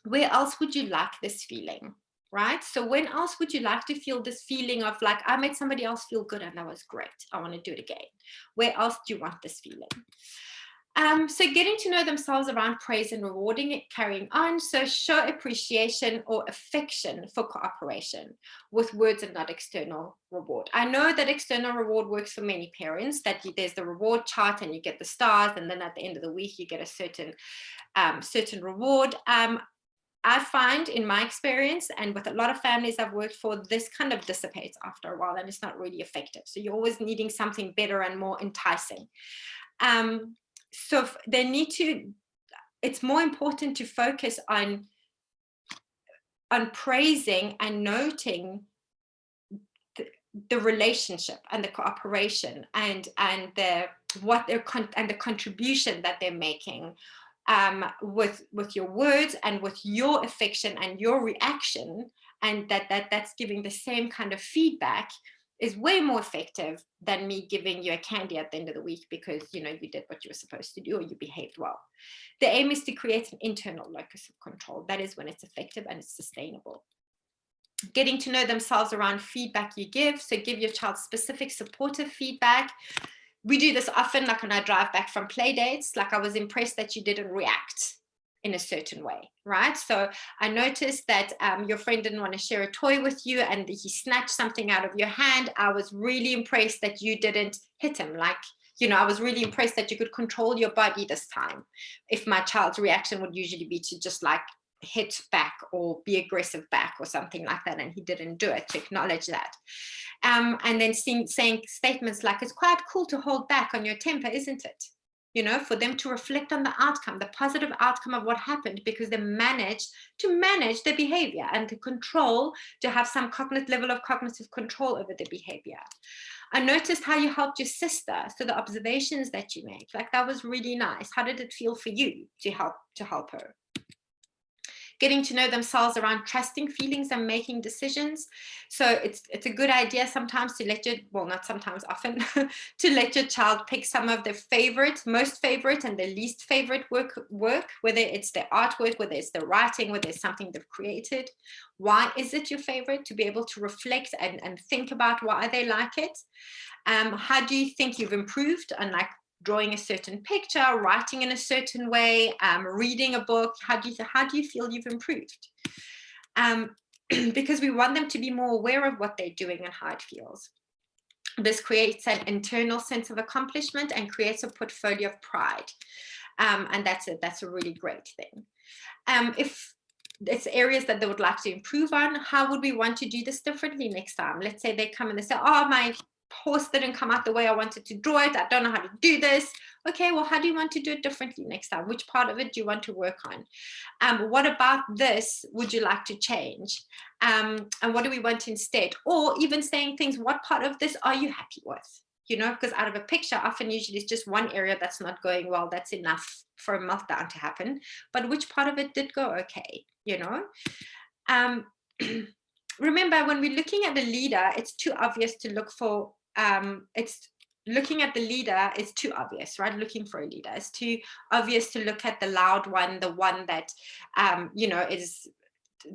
Where else would you like this feeling, right? So when else would you like to feel this feeling of like, I made somebody else feel good and that was great, I want to do it again? Where else do you want this feeling? So getting to know themselves around praise and rewarding it, carrying on. So show appreciation or affection for cooperation with words and not external reward. I know that external reward works for many parents, that there's the reward chart and you get the stars, and then at the end of the week you get a certain reward. I find in my experience and with a lot of families I've worked for, this kind of dissipates after a while and it's not really effective. So you're always needing something better and more enticing. So they need to, it's more important to focus on praising and noting the relationship and the cooperation and the contribution that they're making with your words and with your affection and your reaction, and that's giving the same kind of feedback is way more effective than me giving you a candy at the end of the week because you did what you were supposed to do or you behaved well. The aim is to create an internal locus of control. That is when it's effective and it's sustainable. Getting to know themselves around feedback you give. So give your child specific supportive feedback. We do this often, like when I drive back from play dates, like I was impressed that you didn't react in a certain way, right? So I noticed that your friend didn't want to share a toy with you and he snatched something out of your hand. I was really impressed that you didn't hit him. Like, I was really impressed that you could control your body this time. If my child's reaction would usually be to just like hit back or be aggressive back or something like that, and he didn't do it, to acknowledge that. And then saying statements like, it's quite cool to hold back on your temper, isn't it? For them to reflect on the outcome, the positive outcome of what happened, because they managed to manage their behavior and to have some level of cognitive control over their behavior. I noticed how you helped your sister. So the observations that you make, like that was really nice. How did it feel for you to help her? Getting to know themselves around trusting feelings and making decisions. So it's a good idea sometimes to let often, to let your child pick some of their most favorite and their least favorite work, whether it's their artwork, whether it's their writing, whether it's something they've created. Why is it your favorite? To be able to reflect and think about why they like it. How do you think you've improved? And like drawing a certain picture, writing in a certain way, reading a book. How do you feel you've improved? Because we want them to be more aware of what they're doing and how it feels. This creates an internal sense of accomplishment and creates a portfolio of pride. And that's a really great thing. If it's areas that they would like to improve on, how would we want to do this differently next time? Let's say they come and they say, oh, my horse didn't come out the way I wanted to draw it. I don't know how to do this. Okay, well, how do you want to do it differently next time? Which part of it do you want to work on? What about this would you like to change? And what do we want instead? Or even saying things, what part of this are you happy with? Because out of a picture, often usually it's just one area that's not going well. That's enough for a meltdown to happen. But which part of it did go okay? Remember, when we're looking at the leader, it's too obvious to look for looking at the leader is too obvious, right? Looking for a leader is too obvious to look at the loud one, the one that, is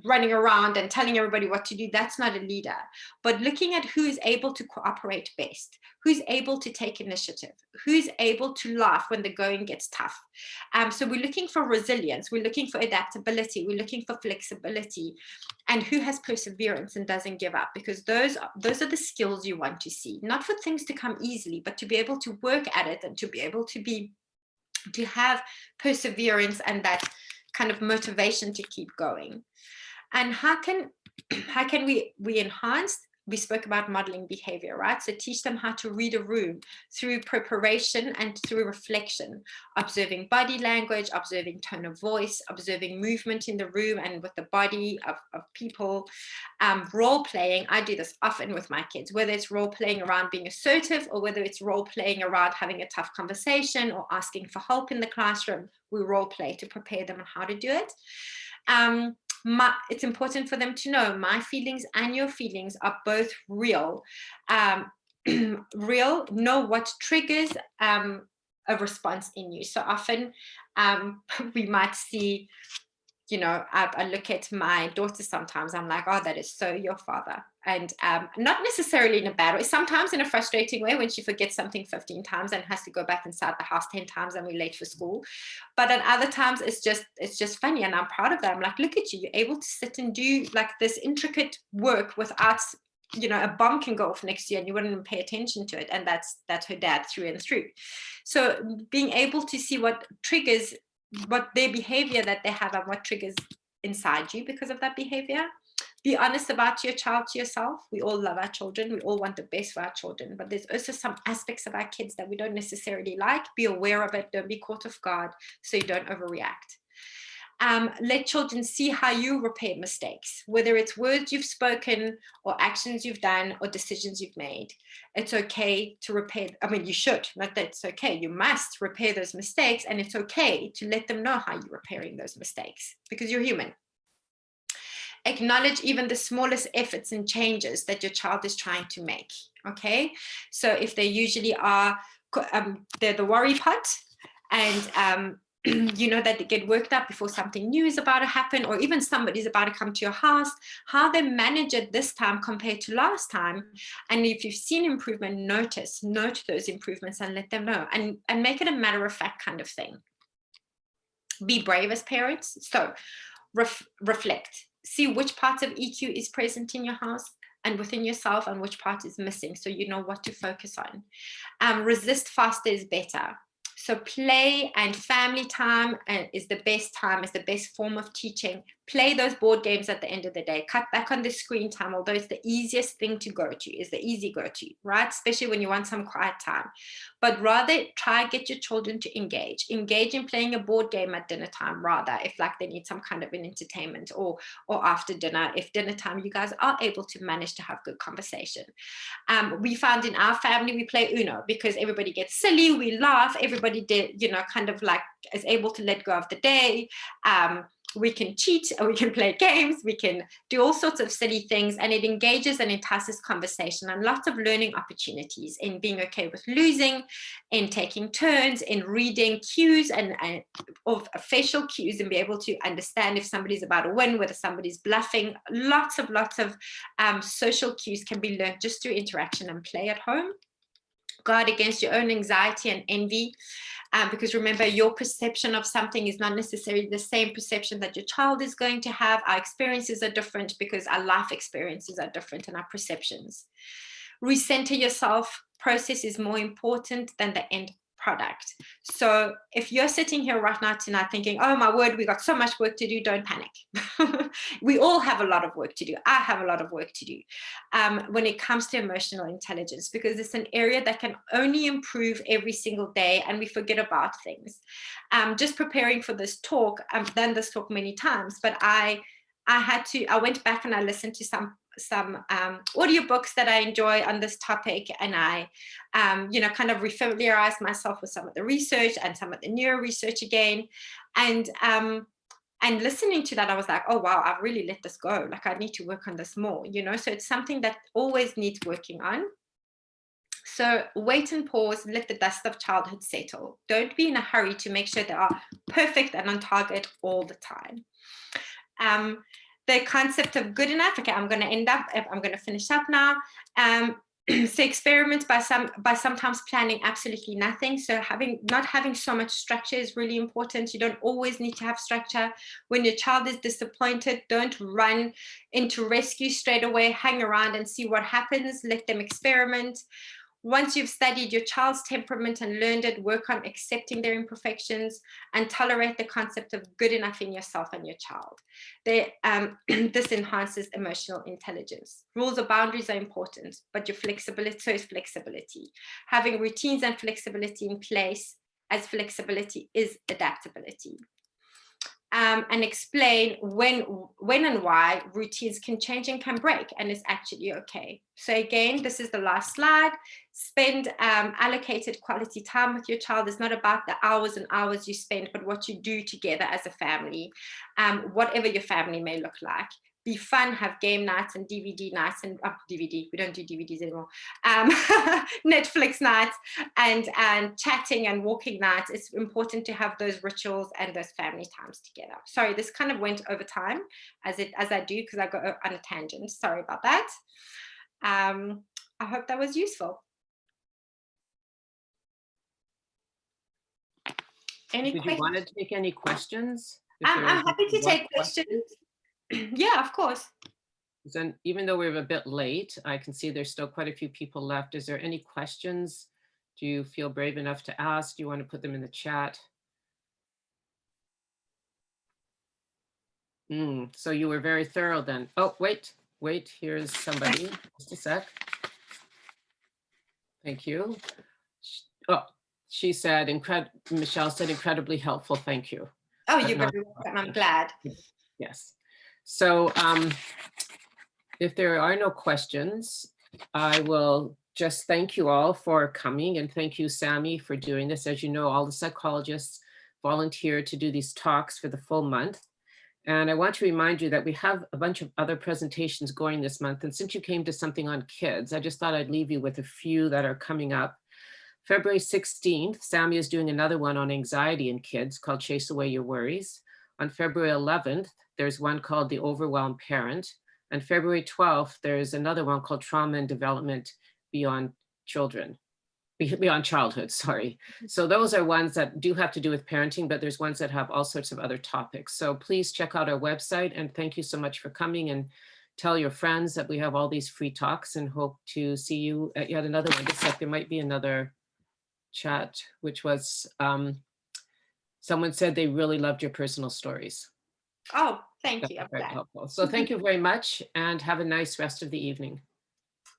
running around and telling everybody what to do. That's not a leader. But looking at who is able to cooperate best, who's able to take initiative, who's able to laugh when the going gets tough. So we're looking for resilience, we're looking for adaptability, we're looking for flexibility, and who has perseverance and doesn't give up, because those are the skills you want to see, not for things to come easily, but to be able to work at it and to be able to have perseverance and that kind of motivation to keep going. And how can we enhance? We spoke about modeling behavior, right? So teach them how to read a room through preparation and through reflection, observing body language, observing tone of voice, observing movement in the room and with the body of people. Role playing, I do this often with my kids, whether it's role playing around being assertive or whether it's role playing around having a tough conversation or asking for help in the classroom. We role play to prepare them on how to do it. It's important for them to know my feelings and your feelings are both real. Know what triggers a response in you. So often we might see I look at my daughter sometimes, I'm like, oh, that is so your father. And not necessarily in a bad way, sometimes in a frustrating way when she forgets something 15 times and has to go back inside the house 10 times and we're late for school. But at other times, it's just funny. And I'm proud of that. I'm like, look at you, you're able to sit and do like this intricate work without, a bomb can go off next to you and you wouldn't even pay attention to it. And that's her dad through and through. So being able to see what triggers, what their behavior that they have and what triggers inside you because of that behavior. Be honest about your child to yourself. We all love our children. We all want the best for our children, but there's also some aspects of our kids that we don't necessarily like. Be aware of it. Don't be caught off guard so you don't overreact. Let children see how you repair mistakes, whether it's words you've spoken or actions you've done or decisions you've made. It's okay to repair. I mean, you should, not that it's okay. You must repair those mistakes, and it's okay to let them know how you're repairing those mistakes because you're human. Acknowledge even the smallest efforts and changes that your child is trying to make. Okay, so if they usually are, they're the worry pot, and that they get worked up before something new is about to happen, or even somebody's about to come to your house, how they manage it this time compared to last time. And if you've seen improvement, note those improvements and let them know, and make it a matter of fact kind of thing. Be brave as parents. So reflect, see which parts of EQ is present in your house and within yourself and which part is missing, so you know what to focus on. Resist faster is better. So play and family time is the best form of teaching. Play those board games at the end of the day. Cut back on the screen time, although it's the easiest thing to go to, is the easy go-to, right? Especially when you want some quiet time. But rather try get your children to engage in playing a board game at dinner time, rather, if like they need some kind of an entertainment, or after dinner, if dinner time you guys are able to manage to have good conversation. We found in our family, we play Uno because everybody gets silly, we laugh, everybody did, kind of like is able to let go of the day. We can cheat, or we can play games, we can do all sorts of silly things, and it engages and entices conversation and lots of learning opportunities in being okay with losing, in taking turns, in reading cues and of facial cues, and be able to understand if somebody's about to win, whether somebody's bluffing. Lots of social cues can be learned just through interaction and play at home. Guard against your own anxiety and envy, because remember, your perception of something is not necessarily the same perception that your child is going to have. Our experiences are different because our life experiences are different and our perceptions. Recenter yourself. Process is more important than the end product. So if you're sitting here right now tonight thinking, oh my word, we got so much work to do, don't panic. We all have a lot of work to do. I have a lot of work to do when it comes to emotional intelligence, because it's an area that can only improve every single day, and we forget about things. Just preparing for this talk, I've done this talk many times, but I went back and I listened to some audiobooks that I enjoy on this topic, and I kind of refamiliarized myself with some of the research and some of the neuro research again, and listening to that, I was like, oh wow, I've really let this go, like I need to work on this more, so it's something that always needs working on. So wait and pause, let the dust of childhood settle. Don't be in a hurry to make sure they are perfect and on target all the time. The concept of good enough. Okay, I'm going to finish up now. So experiment by sometimes planning absolutely nothing. So not having so much structure is really important. You don't always need to have structure. When your child is disappointed, don't run into rescue straight away. Hang around and see what happens. Let them experiment. Once you've studied your child's temperament and learned it, work on accepting their imperfections and tolerate the concept of good enough in yourself and your child. This enhances emotional intelligence. Rules or boundaries are important, but your flexibility, so is flexibility. Having routines and flexibility in place, as flexibility is adaptability. And explain when and why routines can change and can break, and it's actually okay. So again, this is the last slide. Spend allocated quality time with your child. It's not about the hours and hours you spend, but what you do together as a family, whatever your family may look like. be fun, have game nights and DVD nights, and DVD, we don't do DVDs anymore, Netflix nights, and chatting and walking nights. It's important to have those rituals and those family times together. Sorry, this kind of went over time as I do, because I go on a tangent. Sorry about that. I hope that was useful. Any Did questions? you want to take any questions? I'm happy to take questions. Yeah, of course. Then, even though we're a bit late, I can see there's still quite a few people left. Is there any questions? Do you feel brave enough to ask? Do you want to put them in the chat? So you were very thorough then. Oh, wait, here's somebody. Just a sec. Thank you. Oh, she said, Michelle said, incredibly helpful. Thank you. Oh, you're very welcome. I'm glad. Yes. So if there are no questions, I will just thank you all for coming, and thank you, Sammy, for doing this. As you know, all the psychologists volunteer to do these talks for the full month. And I want to remind you that we have a bunch of other presentations going this month. And since you came to something on kids, I just thought I'd leave you with a few that are coming up. February 16th, Sammy is doing another one on anxiety in kids called Chase Away Your Worries. On February 11th, there's one called The Overwhelmed Parent. And February 12th, there's another one called Trauma and Development Beyond Childhood, sorry. So those are ones that do have to do with parenting, but there's ones that have all sorts of other topics. So please check out our website, and thank you so much for coming, and tell your friends that we have all these free talks, and hope to see you at yet another one. Just like there might be another chat, which was, someone said they really loved your personal stories. Oh, thank you. That's very helpful. So thank you very much, and have a nice rest of the evening.